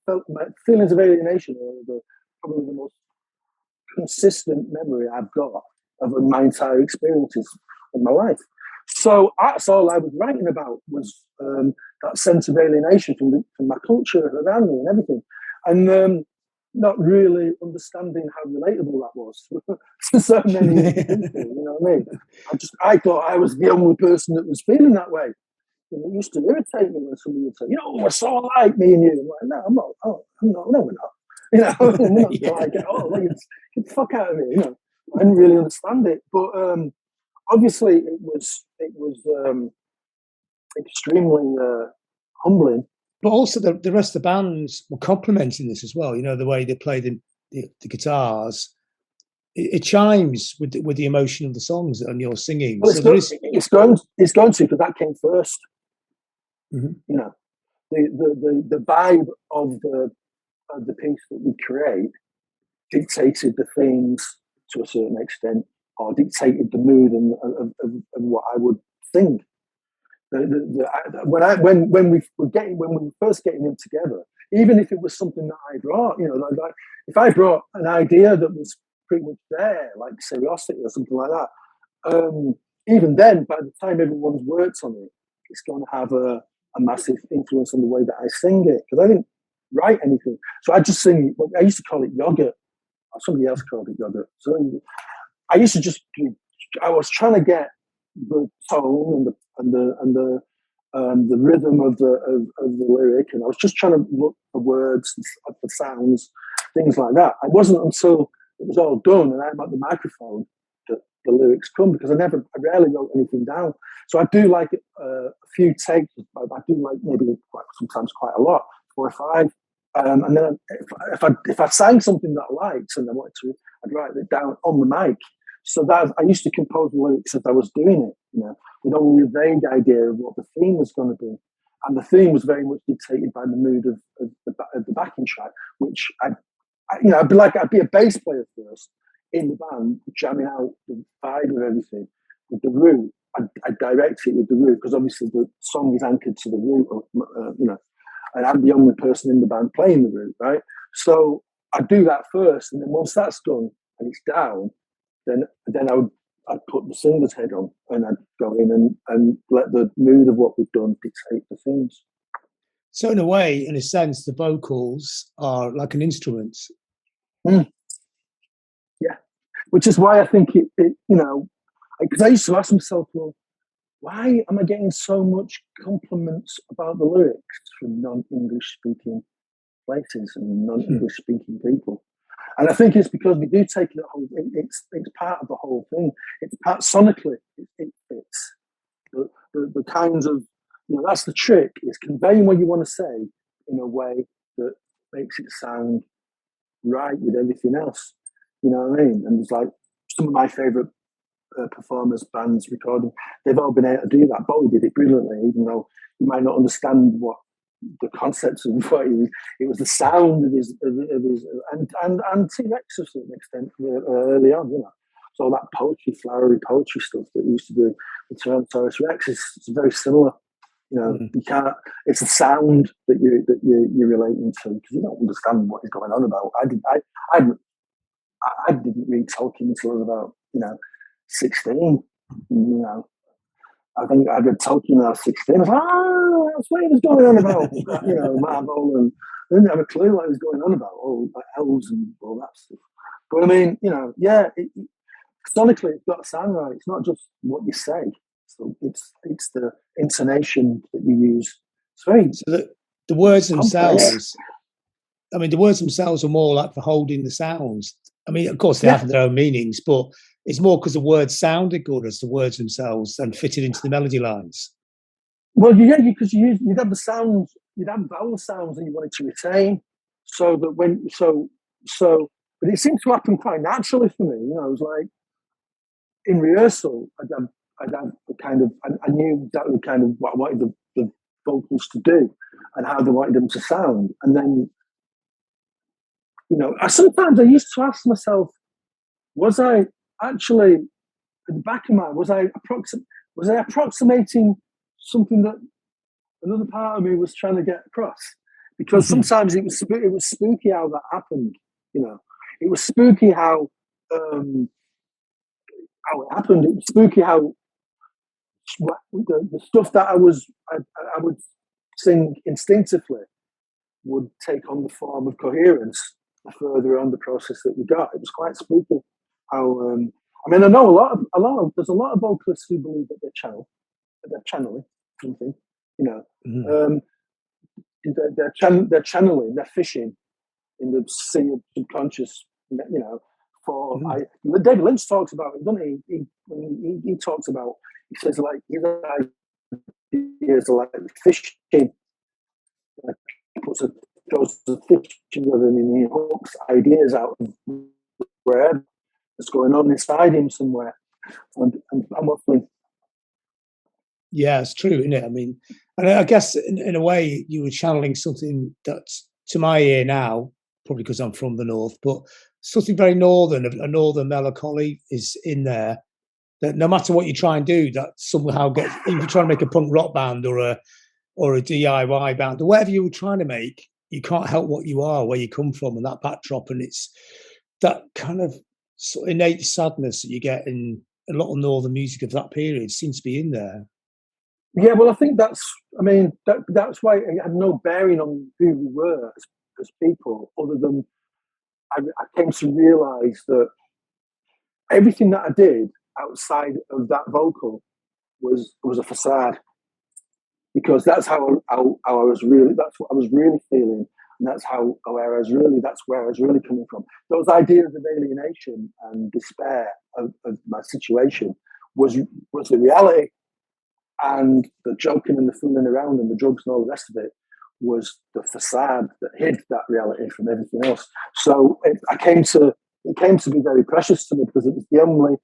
My feelings of alienation are probably the most consistent memory I've got of my entire experiences of my life. So that's all I was writing about was that sense of alienation from my culture around me and everything. And not really understanding how relatable that was to so many people, you know what I mean? I thought I was the only person that was feeling that way. It used to irritate me when somebody would say, we're so alike, me and you. I'm like, no, I'm not. Oh, no, we're not. We're not alike at all. Get the fuck out of here, I didn't really understand it. But obviously it was extremely humbling. But also the rest of the bands were complimenting this as well. The way they played the guitars. it chimes with the emotion of the songs and your singing. Well, So there is. it's going to, because that came first. Mm-hmm. You know, the vibe of the piece that we create dictated the themes to a certain extent, or dictated the mood of what I would sing. When we were first getting them together, even if it was something that I brought, like if I brought an idea that was pretty much there, like Seriosity or something like that, even then, by the time everyone's worked on it, it's going to have a massive influence on the way that I sing it, because I didn't write anything. So I just sing. I used to call it yogurt. Somebody else called it yogurt. So I used to I was trying to get the tone and the rhythm of the lyric, and I was just trying to look for words, for sounds, things like that. It wasn't until it was all done and I'm at the microphone that the lyrics come, because I rarely wrote anything down. So I do like a few takes. I do like maybe sometimes quite a lot, 4 or 5. And then if I sang something that I liked and I wanted to, I'd write it down on the mic. So that I used to compose lyrics as I was doing it, with only a vague idea of what the theme was going to be. And the theme was very much dictated by the mood of the backing track, which I'd be a bass player first in the band, jamming out the vibe of everything with the root. I'd direct it with the root, because obviously the song is anchored to the root, and I'm the only person in the band playing the root, right? So I'd do that first, and then once that's done and it's down, then I'd put the singer's head on, and I'd go in and let the mood of what we've done dictate the themes. So in a way, in a sense, the vocals are like an instrument. Yeah, which is why I think it because I used to ask myself, well, why am I getting so much compliments about the lyrics from non-English speaking places and non-English speaking people? And I think it's because we do take it whole. It's part of the whole thing. It's part sonically. It fits the kinds of that's the trick. Is conveying what you want to say in a way that makes it sound right with everything else. You know what I mean? And it's like some of my favourite performers, bands, recording, they've all been able to do that. Bowie did it brilliantly, even though you might not understand what the concepts of what it was the sound of his and T-Rex to a certain extent early on, So that poetry, flowery poetry stuff that we used to do with Tyrannosaurus Rex is very similar. You can't. It's a sound that you're relating to, because you don't understand what he's going on about. I didn't read Tolkien until I was about 16. I think I read Tolkien when I was 16. I was like, that's what he was going on about, Marvel, and I didn't have a clue what he was going on about, all like elves and all that stuff. But I mean, sonically, it's got to sound right. It's not just what you say. So it's the intonation that you use. It's very so the words themselves. I mean, the words themselves are more like for holding the sounds. I mean, of course, they have their own meanings, but it's more because the words sounded good as the words themselves and fitted into the melody lines. Well, because you'd have the sounds, you'd have vowel sounds that you wanted to retain, so that but it seemed to happen quite naturally for me. It was like in rehearsal, I'd have a kind of, I knew exactly kind of what I wanted the vocals to do and how they wanted them to sound, and then. Sometimes I used to ask myself, was I actually, at the back of my mind, was I approximating something that another part of me was trying to get across? Because sometimes it was spooky how that happened. It was spooky how it happened. It was spooky how the stuff that I would sing instinctively would take on the form of coherence the further on the process that we got. It was quite spooky. How I know there's a lot of vocalists who believe that they're channeling something. They're channeling, they're fishing in the sea of subconscious. David Lynch talks about it, doesn't he? He talks about. He says like his ideas are like fishing. Goes to fishing with him, and he hooks ideas out of wherever. that's going on inside him somewhere, and hopefully. Yeah, it's true, isn't it? I mean, and I guess in a way you were channeling something that's to my ear now, probably because I'm from the north, but something very northern, a northern melancholy is in there. That no matter what you try and do, that somehow gets. If you're trying to make a punk rock band or a DIY band or whatever you were trying to make, you can't help what you are, where you come from, and that backdrop, and it's that kind of sort of innate sadness that you get in a lot of northern music of that period seems to be in there. Yeah, well, I think that's. I mean, that's why it had no bearing on who we were as people, other than I came to realise that everything that I did outside of that vocal was a facade, because that's how I was really. That's what I was really feeling, and that's where I was really coming from. Those ideas of alienation and despair of my situation was the reality. And the joking and the fooling around and the drugs and all the rest of it was the facade that hid that reality from everything else. So it came to be very precious to me, because it was the only,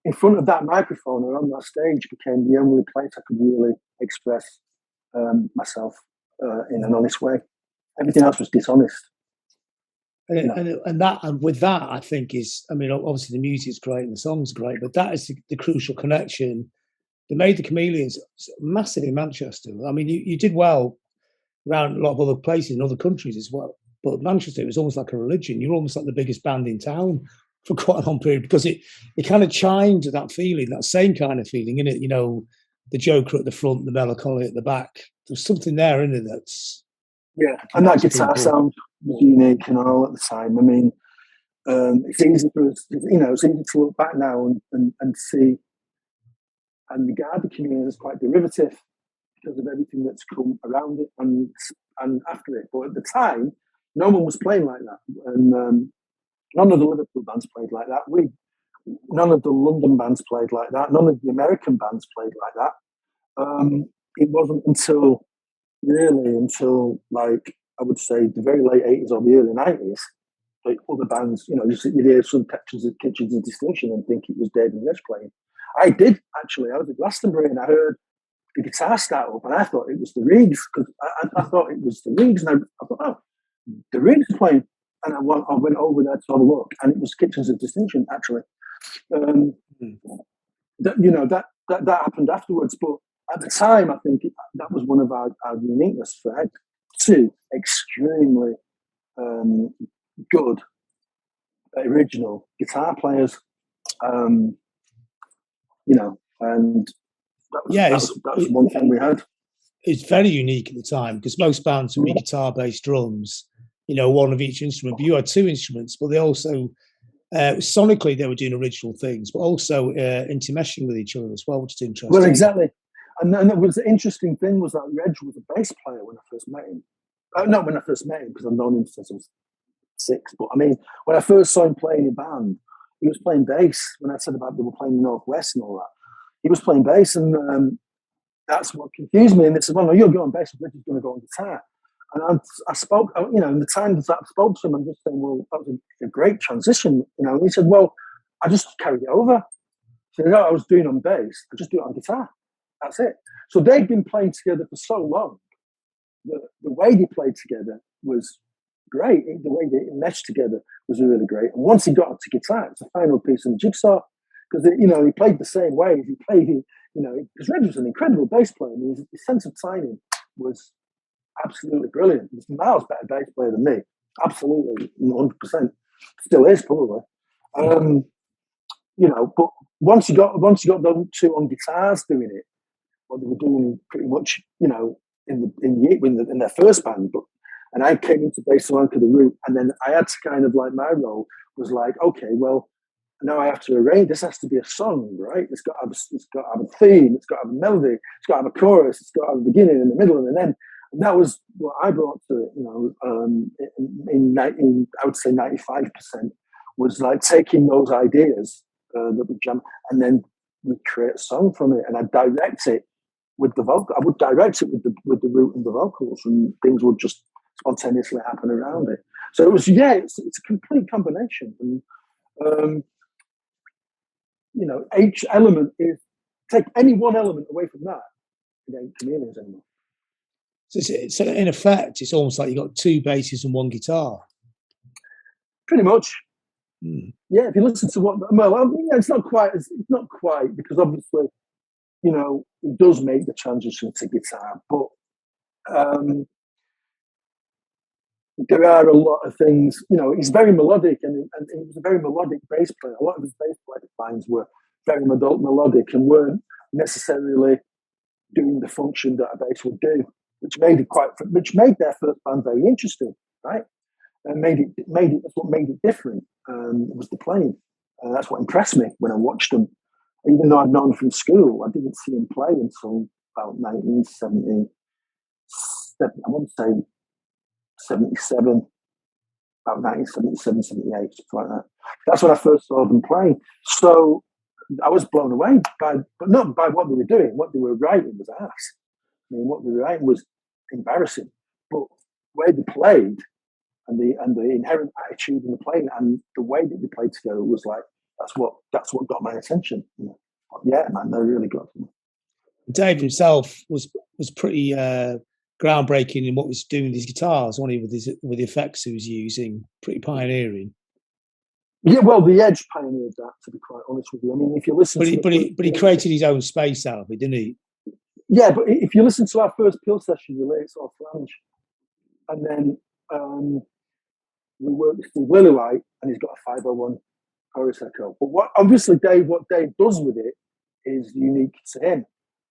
in front of that microphone or on that stage, became the only place I could really express myself in an honest way. Everything else was dishonest. And with that, I think is, I mean, obviously the music's great and the song's great, but that is the crucial connection. They made the Chameleons massive in Manchester. I mean, you did well around a lot of other places in other countries as well. But Manchester, it was almost like a religion. You're almost like the biggest band in town for quite a long period, because it kind of chimed to that feeling, that same kind of feeling, innit? You know, the Joker at the front, the melancholy at the back. There's something there, isn't it? That's and that guitar sound was unique and all at the time. I mean, it's easy for us, it's easy to look back now and see and regard the Chameleons as quite derivative because of everything that's come around it and after it. But at the time, no one was playing like that, and none of the Liverpool bands played like that. None of the London bands played like that. None of the American bands played like that. It wasn't until like I would say the very late 80s or the early 90s that other bands, you'd hear some Kitchens of Distinction and think it was David Reg playing. I did, actually. I was at Glastonbury and I heard the guitar start up and I thought it was the Reeds, because I thought it was the Reeds, and I thought, oh, the Reeds playing. And I went over there to have a look, and it was Kitchens of Distinction, actually. That happened afterwards, but at the time, I think that was one of our uniqueness for Ed. Two extremely good original guitar players, and that was one thing we had. It's very unique at the time, because most bands would be guitar-based drums, one of each instrument. But you had two instruments, but they also sonically they were doing original things, but also intermeshing with each other as well, which is interesting. Well, exactly. And then the interesting thing was that Reg was a bass player when I first met him. Not when I first met him, because I've known him since I was 6. But I mean, when I first saw him playing in band, he was playing bass. When I said about they were playing the Northwest and all that, he was playing bass, and that's what confused me. And they said, "Well, no, you're going bass, and Reg is going to go on guitar." And I spoke, in the time that I spoke to him, I'm just saying, "Well, that was a great transition," And he said, "Well, I just carried it over." So I was doing on bass, I just do it on guitar. That's it. So they'd been playing together for so long that the way they played together was great. The way they meshed together was really great. And once he got onto guitar, it's the final piece of the jigsaw, because he played the same way as he played. Because Reg was an incredible bass player. And his sense of timing was absolutely brilliant. He's a miles better bass player than me. Absolutely, 100%. Still is, probably. But once you got those two on guitars doing it, what they were doing pretty much, in their first band. And I came into bass along to the root, and then I had to kind of like, my role was like, okay, well, now I have to arrange. This has to be a song, right? It's got to have a theme. It's got to have a melody. It's got to have a chorus. It's got to have a beginning and a middle and an end. And that was what I brought to it. I would say 95% was like taking those ideas that we jam, and then we create a song from it, and I direct it with the vocal. I would direct it with the root and the vocals, and things would just spontaneously happen around it. So it was, it's a complete combination. And each element is, take any one element away from that, it ain't Chameleons anymore. So in effect, it's almost like you got two basses and one guitar. Pretty much. Yeah, if you listen to it's not quite because obviously, it does make the transition to guitar, but there are a lot of things. He's very melodic, and he was a very melodic bass player. A lot of his bass player lines were very melodic and weren't necessarily doing the function that a bass would do, which made their first band very interesting, right? And that's what made it different. It was the playing. That's what impressed me when I watched them. Even though I'd known from school, I didn't see him play until about 1970. I want to say 77, about 1977, 78, something like that. That's when I first saw them play. So I was blown away but not by what they were doing. What they were writing was ass. I mean, what they were writing was embarrassing. But the way they played and the inherent attitude in the playing and the way that they played together was like, that's what got my attention. Yeah, man, they're really good. Dave himself was pretty groundbreaking in what he was doing with his guitars, wasn't he? With the effects he was using, pretty pioneering. Yeah, well, the Edge pioneered that, to be quite honest with you. I mean, if you listen, but he created his own space out of it, didn't he? Yeah, but if you listen to our first Pill session, you lay it off flange, and then we worked with Steve Lillywhite, and he's got a 501 chorus echo. But what Dave does with it is unique to him,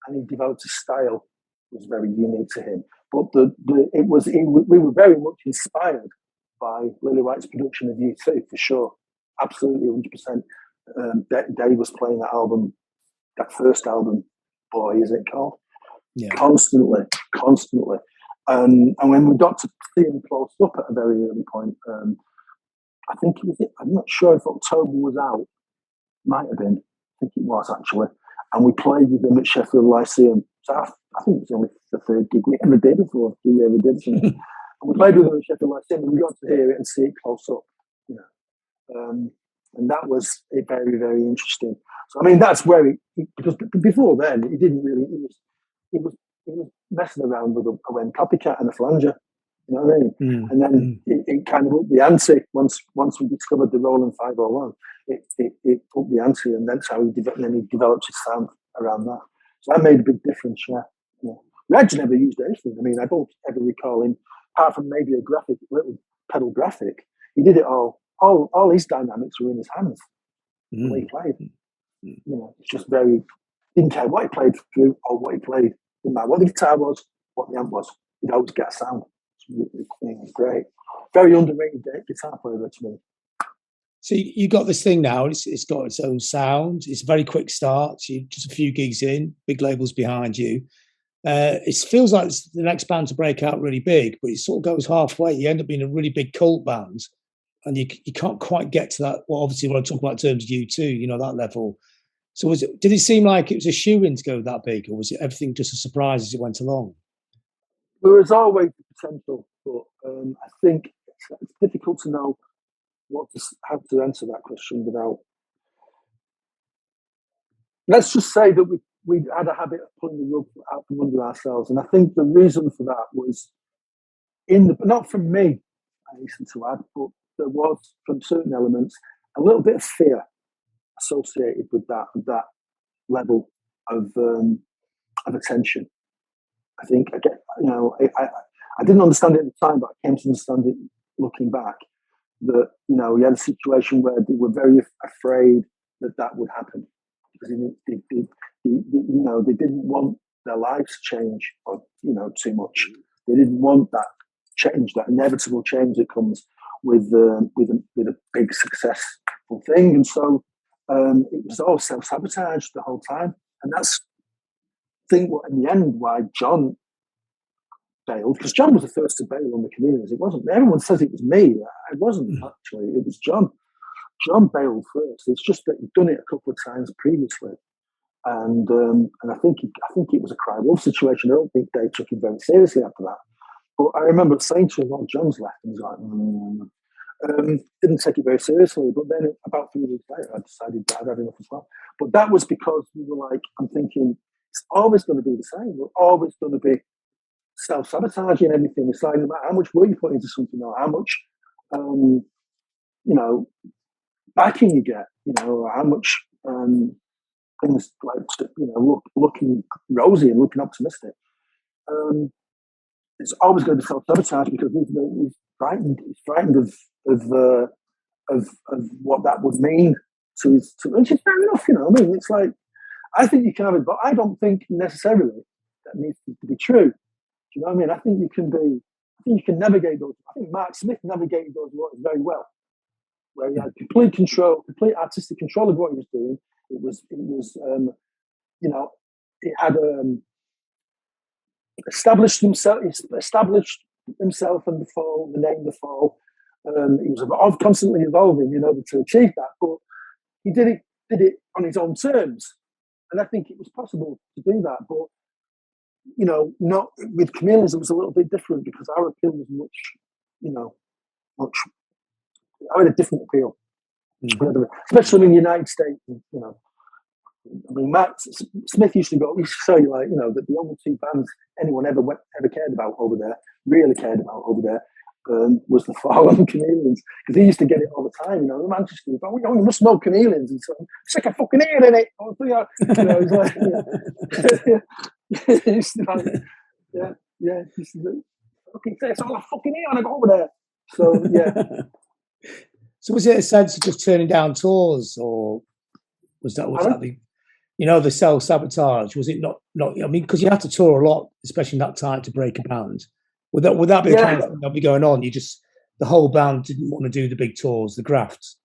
and he developed a style that was very unique to him. But we were very much inspired by Lillywhite's production of U2 for sure, absolutely 100%. Dave was playing that first album, Boy, is it called? Yeah. Constantly. And when we got to see him close up at a very early point, I think I'm not sure if October was out. Might have been. I think it was actually. And we played with them at Sheffield Lyceum. So I think it was only the third gig we ever did before we ever did something. And we played with them at Sheffield Lyceum, and we got to hear it and see it close up. And that was very, very interesting. So I mean, that's where because before then he didn't really. He was messing around with a Wen copycat and a flanger. You know what I mean? And then it kind of upped the ante once we discovered the Roland 501. It upped the ante, and that's how he developed his sound around that. So that made a big difference. Yeah. Reg never used anything. I mean, I don't ever recall him, apart from maybe a little pedal graphic. He did it all. All his dynamics were in his hands. The way he played. It's just didn't care what he played through or what he played. Didn't matter what the guitar was, what the amp was. He'd always get a sound. It was great. Very underrated guitar player to me. So you got this thing now. It's got its own sound. It's a very quick start. You just a few gigs in, big labels behind you. It feels like it's the next band to break out really big, but it sort of goes halfway. You end up being a really big cult band, and you can't quite get to that. Well, obviously, when I talk about in terms of U2, that level. So did it seem like it was a shoo-in to go that big, or was it everything just a surprise as it went along? There was always the potential, but I think it's difficult to know how to answer that question without. Let's just say that we had a habit of pulling the rug out from under ourselves, and I think the reason for that was not from me, I hasten to add, but there was from certain elements a little bit of fear associated with that level of attention. I think I didn't understand it at the time, but I came to understand it looking back. That we had a situation where they were very afraid that would happen because they didn't want their lives to change or too much. They didn't want that change, that inevitable change that comes with a big successful thing, and so it was all self-sabotage the whole time, and that's in the end why John bailed, because John was the first to bail on the Chameleons. It wasn't. Everyone says it was me. It wasn't actually. It was John. John bailed first. It's just that he'd done it a couple of times previously, and I think it was a cry wolf situation. I don't think Dave took it very seriously after that. But I remember saying to him, "Well, John's left," and he's like, Didn't take it very seriously, but then about 3 weeks later, I decided that I'd had enough as well. But that was because we were like, I'm thinking, it's always going to be the same. We're always going to be self-sabotaging everything. It's like, no matter how much work you put into something or how much, backing you get, or how much things like, looking rosy and looking optimistic. It's always going to be self-sabotage because he's frightened. He's frightened of what that would mean to his. Which is fair enough, I mean, it's like, I think you can have it, but I don't think necessarily that needs to be true. Do you know what I mean? I think you can navigate those. I think Mark Smith navigated those waters very well, where he had complete control, complete artistic control of what he was doing. It was, he had established himself and the name The Fall. He was constantly evolving in order to achieve that, but he did it on his own terms, and I think it was possible to do that. But not with Chameleons, it was a little bit different because our appeal was much. I had a different appeal, especially in the United States. I mean, Matt Smith used to say, like, that the only two bands anyone ever cared about over there, really cared about over there, was The Fall and Chameleons, because he used to get it all the time. In Manchester, you must know Chameleons, and so I'm sick of fucking hearing it. He's like, fucking say it's all I fucking hear when I go over there. So yeah. So was it a sense of just turning down tours, or was that the self-sabotage? Was it not? I mean, because you have to tour a lot, especially in that time, to break a band. Would that be the kind of thing that be going on? The whole band didn't want to do the big tours, the grafts.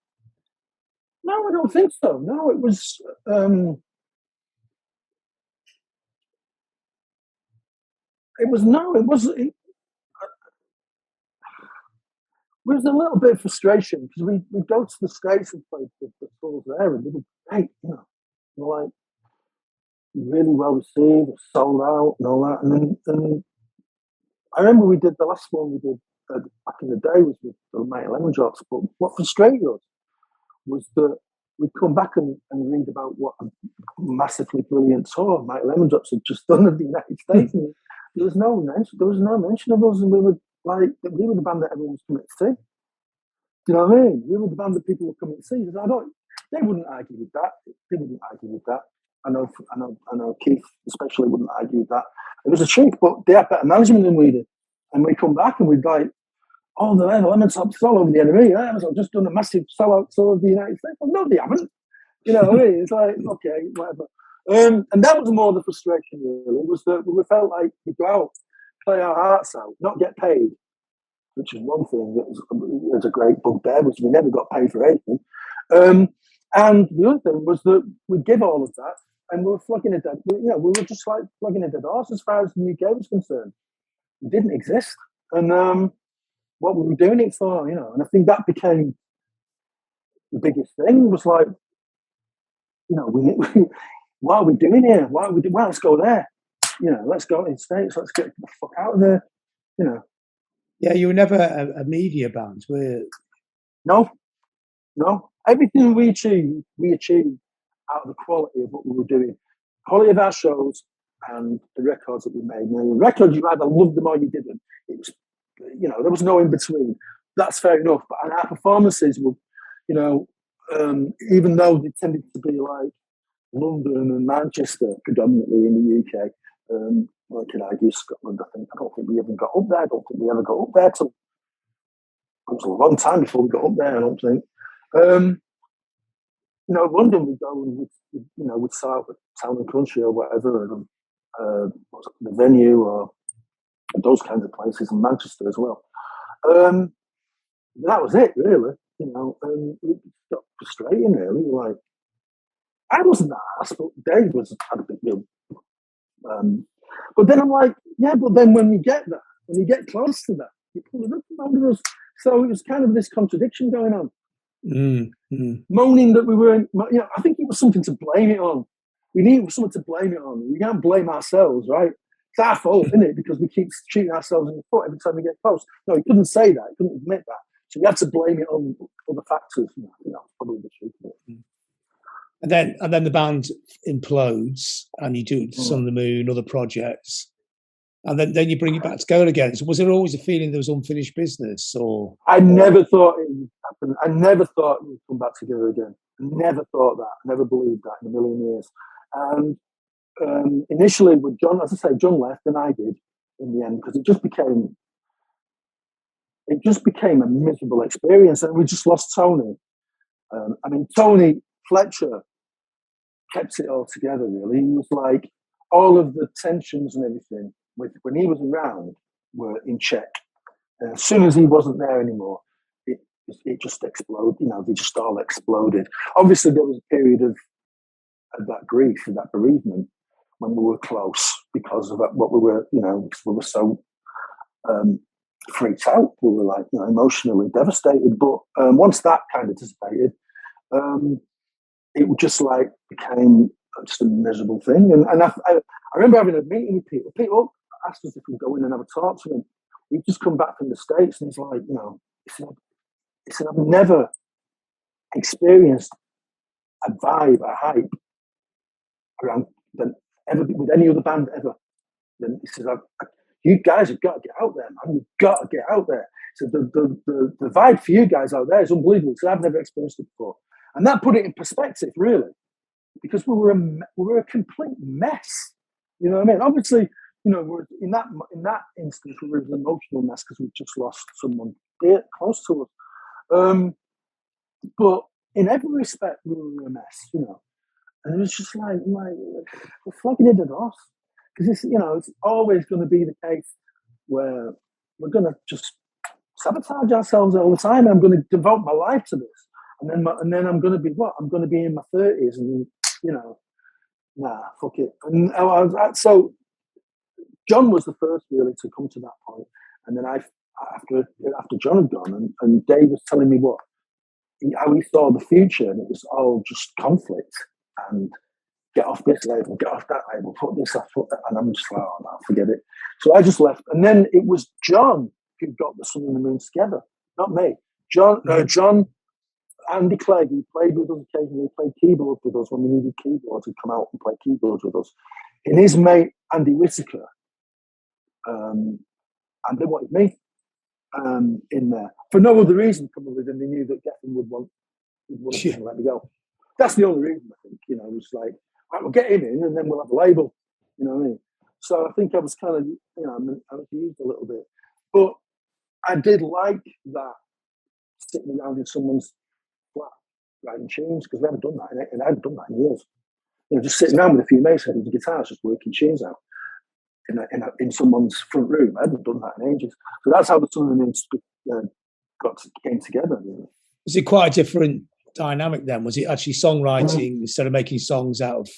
No, I don't think so. No, it was. It was a little bit of frustration because we go to the States and play the tours there, and they were great, like really well received, sold out, and all that. And then I remember we did the last one we did back in the day was with the Mighty Lemon Drops. But what frustrated us was that we'd come back and read about what a massively brilliant tour Mighty Lemon Drops had just done of the United States. And there was no mention of us, and we were the band that everyone was coming to see. Do you know what I mean? We were the band that people were coming to see. They wouldn't argue with that. I know Keith especially wouldn't argue with that. It was a truth, but they had better management than we did. And we come back and we'd like, oh, the Lemon Drops all over the enemy. I've just done a massive sellout tour of the United States. Well, no, they haven't. You know what I mean? It's like, okay, whatever. And that was more the frustration, really. It was that we felt like we'd go out, play our hearts out, not get paid, which is one thing that was a great bugbear, was we never got paid for anything. And the other thing was that we'd give all of that, and we were flogging a dead. We were just like flogging a dead horse as far as the UK was concerned. It didn't exist, and what were we doing it for? And I think that became the biggest thing. Was like, why are we doing here? Why are we? Well, let's go there. Let's go to the States. Let's get the fuck out of there. Yeah, you were never a media band, were you? No. Everything we achieved out of the quality of what we were doing, quality of our shows and the records that we made. Now, the records, you either loved them or you didn't. It was, there was no in between. That's fair enough. But our performances were, even though they tended to be like London and Manchester predominantly in the UK, I could argue Scotland. I don't think we ever got up there. I don't think we ever got up there till it was a long time before we got up there. I don't think. London would go and we'd sell out the Town and Country or whatever, and the venue or those kinds of places, and Manchester as well. That was it, really. It got frustrating, really. Like, I wasn't that ass, but Dave had a big deal. But then I'm like, yeah, but then when you get there, when you get close to that, you pull it up under us. So it was kind of this contradiction going on. Moaning that we weren't, I think it was something to blame it on. We needed something to blame it on. We can't blame ourselves, right? It's our fault, isn't it? Because we keep shooting ourselves in the foot every time we get close. No, he couldn't say that. He couldn't admit that. So you have to blame it on other factors. You know, I think that's probably the truth of it. And then the band implodes, and you do Sun and the Moon, other projects, and then you bring it back together again. So was there always a feeling there was unfinished business, or? I never thought it would happen. I never thought we'd come back together again. I never thought that. I never believed that in a million years. And initially with John, as I say, John left and I did in the end, because it just became a miserable experience, and we just lost Tony. I mean, Tony Fletcher kept it all together, really. He was like, all of the tensions and everything when he was around were in check. And as soon as he wasn't there anymore, it just exploded. You know, they just all exploded. Obviously, there was a period of that grief and that bereavement when we were close because of what we were, you know, we were so freaked out. We were like, you know, emotionally devastated. But once that kind of dissipated, it just like became just a miserable thing. And I remember having a meeting with Peter. Peter asked us if we'd go in and have a talk to him. He'd just come back from the States, and he's like, you know, he said, I've never experienced a vibe, a hype around than ever with any other band ever. Then he says, you guys have got to get out there, man. You've got to get out there. So the vibe for you guys out there is unbelievable. So I've never experienced it before, and that put it in perspective, really, because we were a complete mess. You know what I mean? Obviously, you know, we're in that instance, we were an emotional mess because we just lost someone dear, close to us. But in every respect, we were a mess, you know. And it was just like we're flogging it at us, because it's, you know, it's always going to be the case where we're going to just sabotage ourselves all the time. I'm going to devote my life to this, and then I'm going to be what? I'm going to be in my 30s, and you know, nah, fuck it. And so John was the first really to come to that point, and then after John had gone, and Dave was telling me how he saw the future, and it was all just conflict and get off this label, get off that label, put this off, put that, and I'm just like, oh no, forget it. So I just left, and then it was John who got the Sun and the Moon together, not me. John, Andy Clegg, who played with us occasionally, played keyboard with us when we needed keyboards, he'd come out and play keyboards with us. And his mate Andy Whitaker, and they wanted me in there for no other reason probably than they knew that Geffen would want to let me go. That's the only reason, I think. You know, it was like, right, we'll get him in and then we'll have a label. You know what I mean? So I think I was kind of, you know, I was used a little bit, but I did like that, sitting around in someone's flat writing tunes, because we haven't done that, and I hadn't done that in years. You know, just sitting around with a few mates with the guitars, just working tunes out in someone's front room. I hadn't done that in ages. So that's how the Sun and the Moon came together. Really. Was it quite a different dynamic then? Was it actually songwriting instead of making songs out of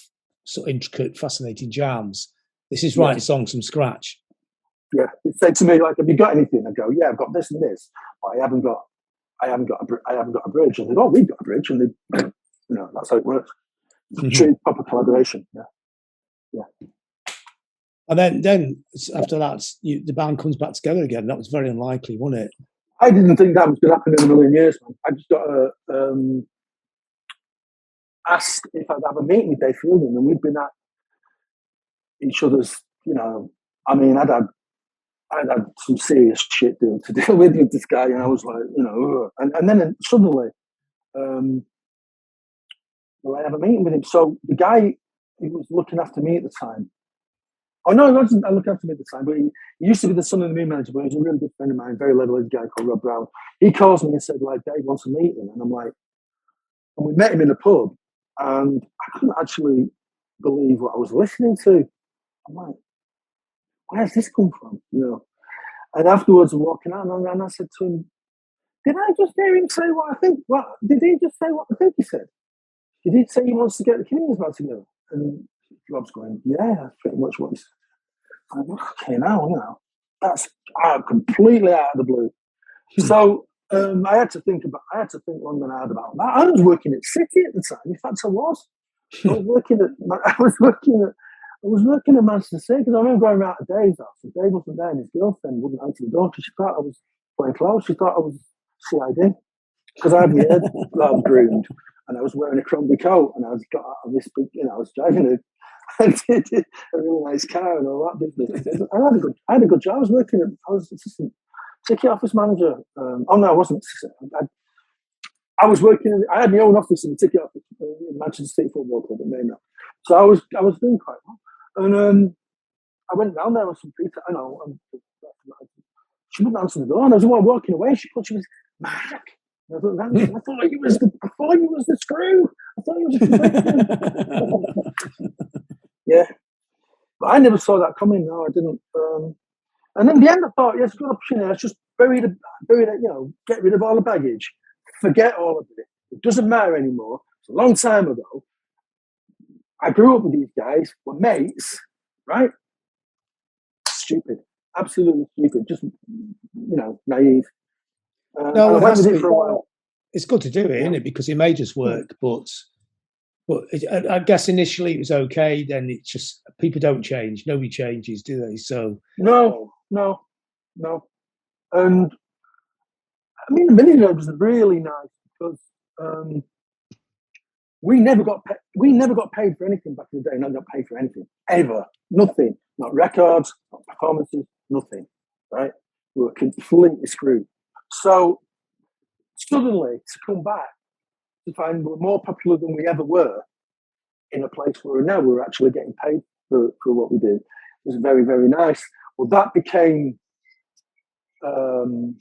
sort of intricate, fascinating jams? This is writing songs from scratch. Yeah, it said to me like, "Have you got anything?" I go, "Yeah, I've got this and this, but I haven't got a bridge." And they go, "Oh, we've got a bridge," and they, you know, that's how it works. True, proper collaboration. Yeah. And then after that, the band comes back together again. That was very unlikely, wasn't it? I didn't think that was going to happen in a million years, man. I just got asked if I'd have a meeting with Dave Fielding, and we'd been at each other's, you know, I mean, I'd had some serious shit to deal with this guy, and I was like, you know, and then suddenly, I have a meeting with him. So the guy who was looking after me at the time, oh no, he wasn't looking after me at the time, but he used to be the Sun and the Moon manager, but he was a really good friend of mine, very level-headed guy called Robb Brown. He calls me and said, like, Dave wants a meeting, and I'm like, and we met him in a pub, and I couldn't actually believe what I was listening to. I'm like, where's this come from? You know. And afterwards, I'm walking out, and I said to him, "Did I just hear him say what I think? What did he just say? What I think he said? Did he say he wants to get the Chameleons back together?" And Rob's going, "Yeah, that's pretty much what he said." I'm like, okay, now, you know, that's completely out of the blue. So I had to think long and hard about that. I was working at City at the time. In fact, I was working at Manchester City, because I remember going around to Dave's house, and Dave wasn't there, and his girlfriend wouldn't answer the door because she thought I was playing close. She thought I was CID, because I had my hair groomed, and I was wearing a Crombie coat, and I was got out of this big, I was driving a really nice car and all that business. And I had a good job. I was assistant ticket office manager. Oh no, I wasn't. I was working. I had my own office in the ticket office in Manchester City Football Club at Maynard. So I was doing quite well. And I went down there with some pizza. I know. She wouldn't answer the door, and I was walking away. She was Mark. I thought you was the screw. I thought you was the yeah. But I never saw that coming. No, I didn't. And in the end, I thought, yes, good opportunity. Let's just bury it. Get rid of all the baggage. Forget all of it. It doesn't matter anymore. It's a long time ago. I grew up with these guys. We're mates, right? Stupid. Absolutely stupid. Just, naive. No, it has to be. For a while. It's good to do it, isn't it? Because it made us work. But I guess initially it was okay. Then it's just people don't change. Nobody changes, do they? So no. And I mean, the mini job was really nice because we never got paid for anything back in the day. Not got paid for anything ever. Nothing. Not records. Not performances. Nothing. Right? We were completely screwed. So suddenly to come back to find we're more popular than we ever were in a place where now we're actually getting paid for what we did was very, very nice. Well, that became the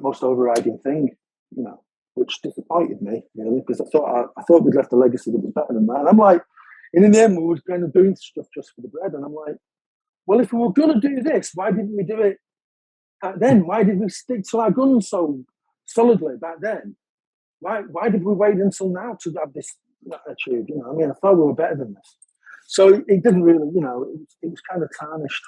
most overriding thing, which disappointed me really because I thought we'd left a legacy that was better than that. And I'm like, and in the end, we were kind of doing stuff just for the bread. And I'm like, well, if we were going to do this, why didn't we do it back then? Why did we stick to our guns so solidly back then? Why did we wait until now to have this attitude? I thought we were better than this. So it didn't really, it was kind of tarnished,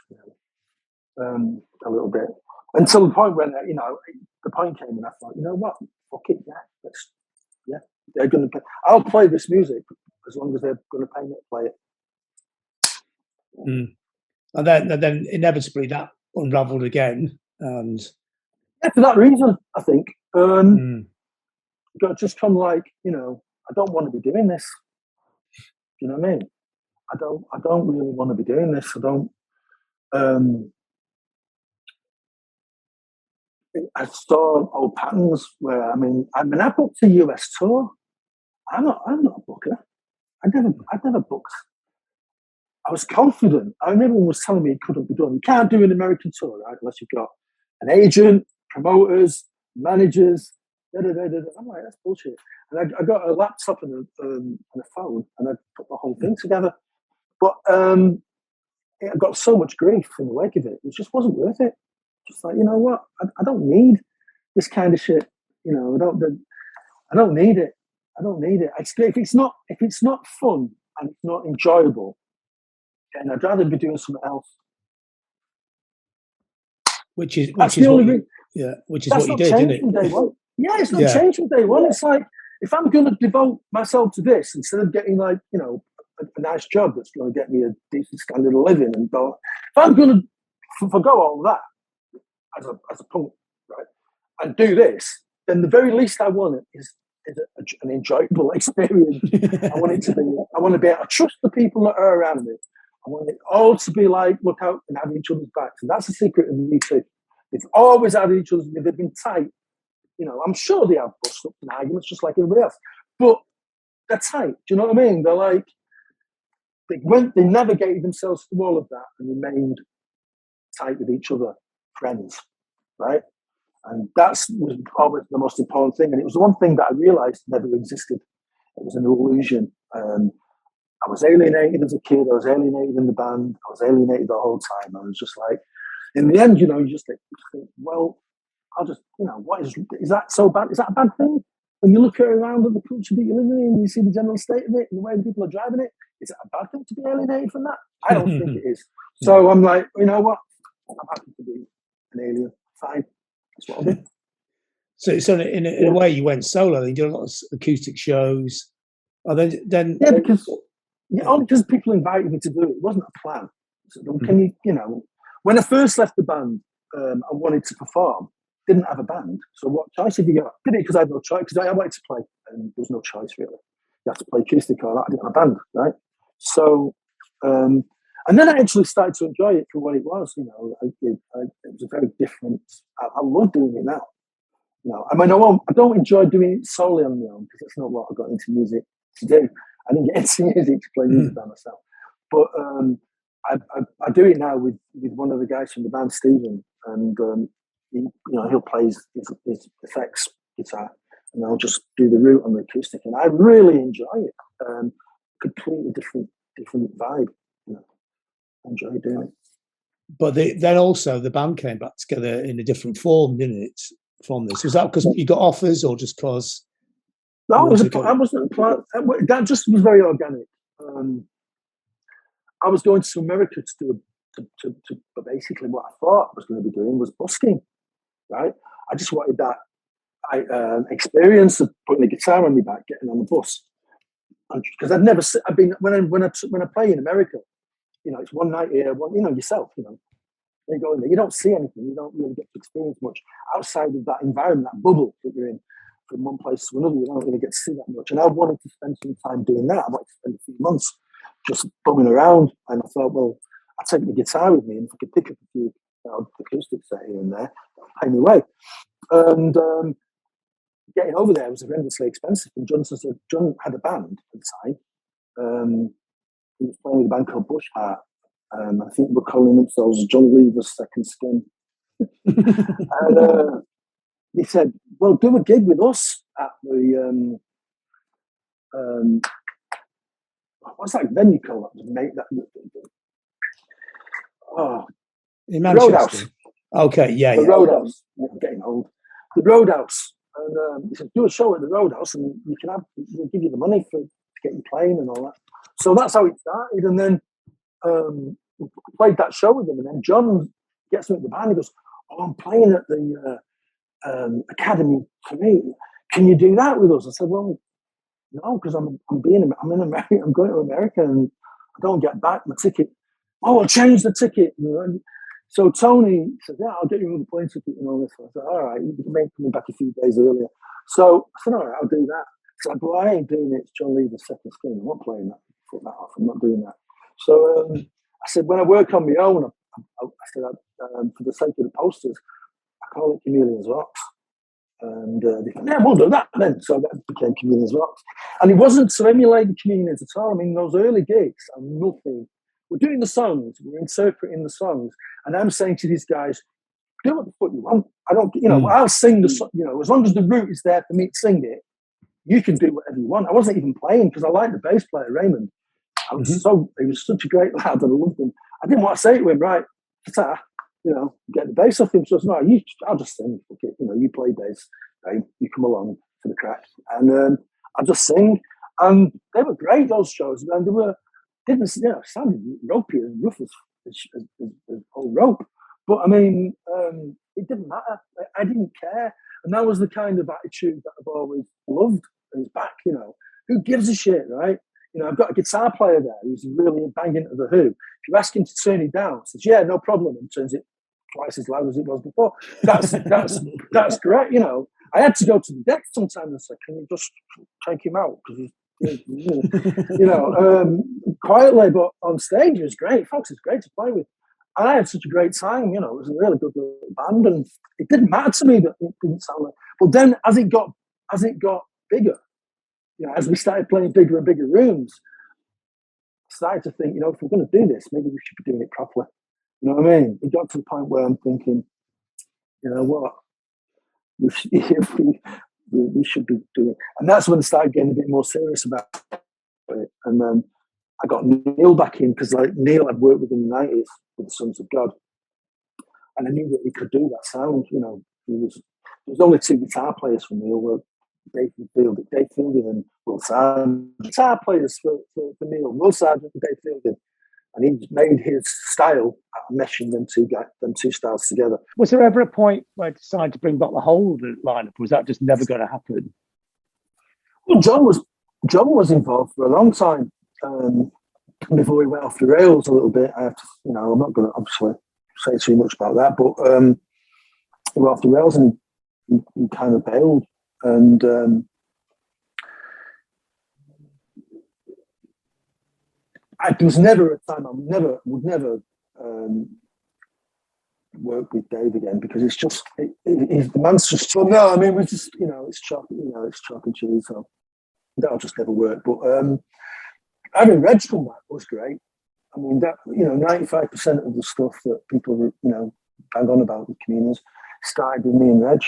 a little bit. Until the point when, the point came and I thought, you know what? Fuck it, they're going to pay. I'll play this music as long as they're going to pay me to play it. Mm. And then inevitably that unravelled again. And for that reason, I think. Got just come like, I don't want to be doing this. You know what I mean? I don't really want to be doing this. I don't. I saw old patterns where I booked a US tour. I'm not a booker. I never booked. I was confident. Everyone was telling me it couldn't be done. You can't do an American tour, right? Unless you've got an agent, promoters, managers. I'm like, that's bullshit. And I got a laptop and a phone, and I put the whole thing together. But I got so much grief in the wake of it. It just wasn't worth it. Just like, you know what? I don't need this kind of shit. I don't need it. I don't need it. If it's not fun and it's not enjoyable, then I'd rather be doing something else. Which is what you did, isn't it? Yeah, it's not changed from day one. It's like, if I'm going to devote myself to this instead of getting a nice job that's going to get me a decent standard of living, and if I'm going to forgo all that as a punk, right, and do this, then the very least I want is an enjoyable experience. I want to be able to trust the people that are around me. I want it all to be like, look out and have each other's backs. And that's the secret of the UK. They've always had each other's, they've been tight. I'm sure they have bust-ups and arguments just like everybody else. But they're tight. Do you know what I mean? They're like, they navigated themselves through all of that and remained tight with each other, friends, right? And that was always the most important thing. And it was the one thing that I realised never existed. It was an illusion. I was alienated as a kid. I was alienated in the band. I was alienated the whole time. I was just like, in the end, you just think, well, I'll just, what is that so bad? Is that a bad thing? When you look around at the culture that you're living in and you see the general state of it and the way people are driving it, is it a bad thing to be alienated from that? I don't think it is. So I'm like, you know what? I'm happy to be an alien. Fine. That's what I'll do. So in a way, you went solo. You did a lot of acoustic shows. Then only because people invited me to do it. It wasn't a plan. So can when I first left the band, I wanted to perform, didn't have a band. So what choice have you got? Did it because I had no choice, because I wanted to play, and there was no choice really. You have to play acoustic or that. I didn't have a band, right? So, and then I actually started to enjoy it for what it was. You know, it was a very different. I love doing it now. You know, I mean, I don't enjoy doing it solely on my own, because that's not what I got into music to do. I didn't get into music to play music by myself. But I do it now with one of the guys from the band, Stephen, and he'll play his effects guitar, and I'll just do the root on the acoustic, and I really enjoy it. Completely different vibe. You know, I enjoy doing it. But then also the band came back together in a different form, didn't it? From this, was that because you got offers, or just because? No, I wasn't plan. That just was very organic. I was going to America to basically what I thought I was going to be doing was busking, right? I just wanted that experience of putting the guitar on my back, getting on the bus, because I've been when I play in America, you know, it's one night here, yourself, you know. You go in there, you don't see anything, you don't really get to experience much outside of that environment, that bubble that you're in. From one place to another, you don't really get to see that much. And I wanted to spend some time doing that. I wanted to spend a few months just bumming around. And I thought, well, I'll take my guitar with me, and if I could pick up a few acoustic set here and there, that'll pay me way. And getting over there was horrendously expensive. And John had a band at the time. He was playing with a band called Bush Heart. I think we're calling themselves John Lever's Second Skin. And he said, well, do a gig with us at the what's that venue called? In Manchester. Roadhouse. Okay, yeah. The Roadhouse. I'm getting old. The Roadhouse. And he said, do a show at the Roadhouse, and we'll give you the money to get you playing and all that. So that's how it started. And then we played that show with him, and then John gets me at the band. He goes, "Oh, I'm playing at the Academy tonight. Can you do that with us?" I said, "Well, no, because I'm in America. I'm going to America, and I don't get back my ticket." "Oh, I'll change the ticket." So Tony said, "Yeah, I'll get you another plane ticket and all this." I said, "All right, you can make me back a few days earlier." So I said, "All right, I'll do that." So "Well, I ain't doing it. It's John Lever's Second Skin. I'm not playing that. Put that off. I'm not doing that." So I said, when I work on my own, I said, for the sake of the posters, I call it Chameleons Rocks. And they thought, "Yeah, we'll do that then." So that became Chameleons Rocks. And it wasn't to emulate the Chameleons at all. I mean, those early gigs are nothing. We're doing the songs, we're interpreting the songs, and I'm saying to these guys, do what the fuck you want. I don't, I'll sing the song, as long as the root is there for me to sing it, you can do whatever you want. I wasn't even playing because I liked the bass player, Raymond. He was such a great lad, and I loved him. I didn't want to say to him, "Right, guitar, get the bass off him." So I said, "No, I'll just sing. Okay, you play bass, right? You come along for the crack." And I just sing. And they were great, those shows. And they sounded ropey and rough as old rope. But I mean, it didn't matter. I didn't care. And that was the kind of attitude that I've always loved. And it's back, who gives a shit, right? I've got a guitar player there who's really banging to the Who. If you ask him to turn it down, he says, "Yeah, no problem," and turns it twice as loud as it was before. That's great, I had to go to the deck sometimes and say, "Can you just take him out?" Because quietly, but on stage it was great. Folks, it's great to play with. And I had such a great time, it was a really good little band, and it didn't matter to me that it didn't sound like. But then as it got bigger, as we started playing bigger and bigger rooms, I started to think, if we're going to do this, maybe we should be doing it properly. You know what I mean? It got to the point where I'm thinking, what? We should be doing it. And that's when I started getting a bit more serious about it. And then I got Neil back in, because Neil I'd worked with in the 90s with the Sons of God. And I knew that he could do that sound. There was only two guitar players for Neil. Dave Fielding and Will Sargent. Guitar players for Neil, Will Sargent and Dave Fielding. And he made his style out of meshing them two styles together. Was there ever a point where you decided to bring back the whole lineup, or was that just never going to happen? Well, John was involved for a long time before he went off the rails a little bit. I have to, I'm not going to obviously say too much about that, but we were off the rails, and he kind of bailed. And there was never a time I would never work with Dave again, because it's just the man's just so. No, I mean, we just, it's chalk, it's chalk and cheese, so that'll just never work. But having Reg come back was great. I mean, that 95% of the stuff that people bang on about with Chameleons started with me and Reg.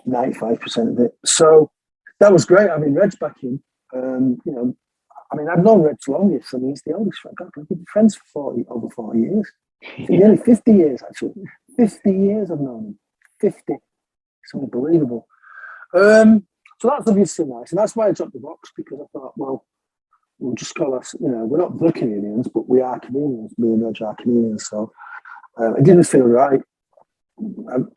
95% of it. So that was great. I mean, Reg's back in. I've known Reg's longest. I mean, he's the oldest friend. We've been friends for over 40 years. Nearly 50 years, actually. 50 years I've known him. 50. It's unbelievable. So that's obviously nice. And that's why I dropped the box, because I thought, well, we'll just call us, we're not the Chameleons, but we are Chameleons. Me and Reg are Chameleons. So it didn't feel right.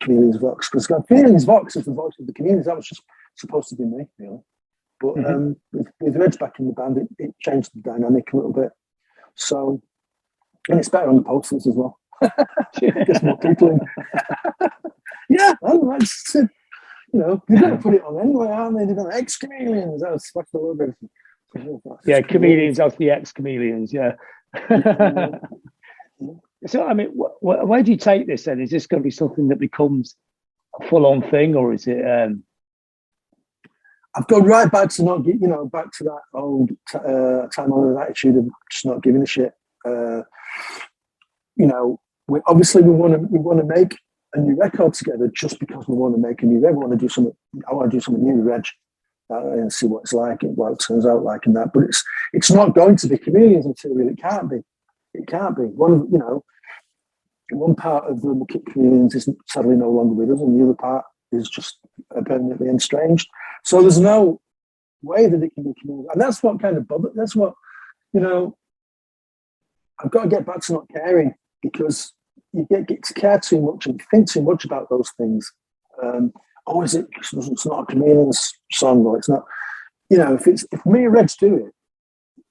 Chameleons Vox, because Chameleons Vox is the voice of the Chameleons. That was just supposed to be me, really. But with Reg back in the band, it changed the dynamic a little bit. So, and it's better on the posters as well. Gets more people in. Yeah, that's you're going to put it on anyway, aren't they? They're going to ex-Chameleons. That was smashed all over everything. Yeah, Chameleons as the ex-Chameleons. Yeah. So, I mean, where do you take this then? Is this going to be something that becomes a full-on thing, or is it? I've gone right back to back to that old time-honored attitude of just not giving a shit. We obviously want to make a new record together just because we want to make a new record. I want to do something new with Reg and see what it's like and what it turns out like and that. But it's not going to be Chameleons material. It can't be. It can't be. One part of the Chameleons is sadly no longer with us, and the other part is just permanently estranged. So there's no way that it can be Chameleons, and that's what kind of bothered. That's what I've got to get back to not caring, because you get to care too much and think too much about those things. Is it? It's not a Chameleons song, or it's not. If me and Reg do it,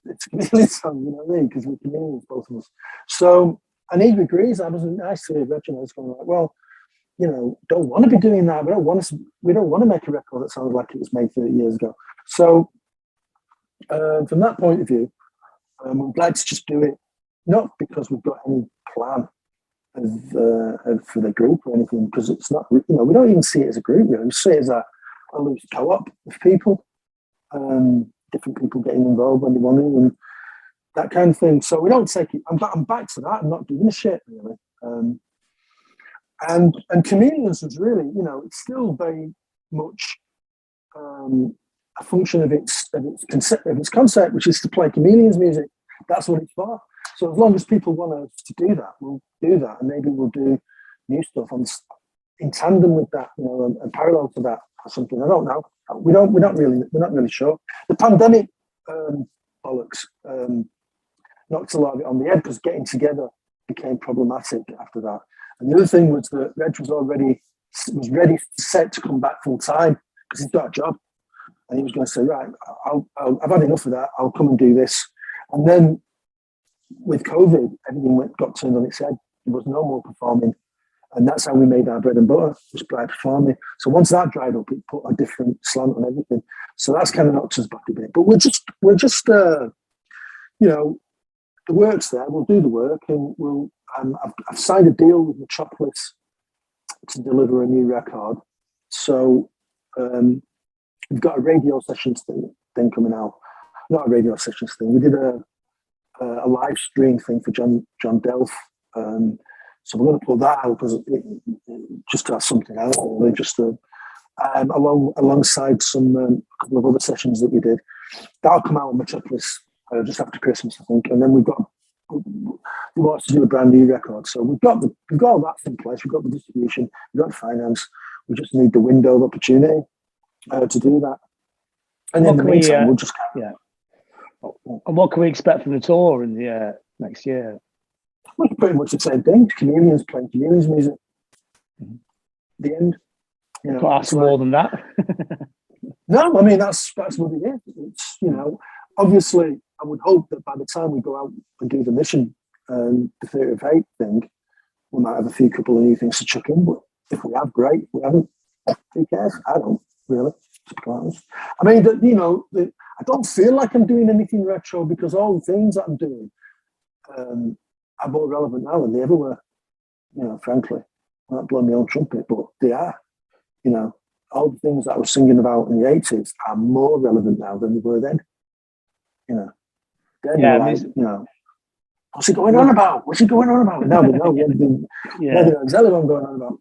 it's a Chameleons song. You know what I mean? Because we're Chameleons, both of us. So, and he agrees. I was nice to Reg, and I was going like, well, don't want to be doing that. We don't want to make a record that sounds like it was made 30 years ago. So, from that point of view, I'm glad to just do it, not because we've got any plan for the group or anything, because it's not, we don't even see it as a group, really. We see it as a loose co-op of people, different people getting involved when they want to, and that kind of thing. So we don't take it, I'm back to that. I'm not giving a shit, really. And Chameleons was really, it's still very much a function of its concept, which is to play Chameleons music. That's what it's for. So as long as people want us to do that, we'll do that, and maybe we'll do new stuff in tandem with that, and parallel to that or something. I don't know. We're not really sure. The pandemic bollocks knocked a lot of it on the head, because getting together became problematic after that. And the other thing was that Reg was ready set to come back full time, because he's got a job, and he was going to say, right, I've had enough of that. I'll come and do this. And then with COVID, everything got turned on its head. There was no more performing, and that's how we made our bread and butter, was by performing. So once that dried up, it put a different slant on everything. So that's kind of knocked us back a bit. But we're just the work's there. We'll do the work, and I've signed a deal with Metropolis to deliver a new record. So we've got a radio sessions thing coming out. Not a radio sessions thing. We did a live stream thing for John Delph. So we're going to put that out, because just to have something out, really, just alongside a couple of other sessions that we did. That'll come out on Metropolis just after Christmas, I think. And then we want to do a brand new record. So we've got all that in place. We've got the distribution, we've got the finance. We just need the window of opportunity to do that. And then in the meantime, we'll just And what can we expect from the tour in the next year? Well, pretty much the same thing. Chameleons playing Chameleons music. Mm-hmm. The end. Can't ask more than that. No, I mean that's what it is. It's obviously I would hope that by the time we go out and do the Mission, the Theatre of Hate thing, We might have a couple of new things to chuck in, but if we have, great. If we haven't, who cares? I don't really, to be honest. I mean, I don't feel like I'm doing anything retro because all the things that I'm doing are more relevant now than they ever were. Frankly, I'm not blowing my own trumpet, but they are. All the things that I was singing about in the 80s are more relevant now than they were then. Then Yeah, what's he going on about? What's he going on about? Now they know. Now they know exactly what I'm going on about.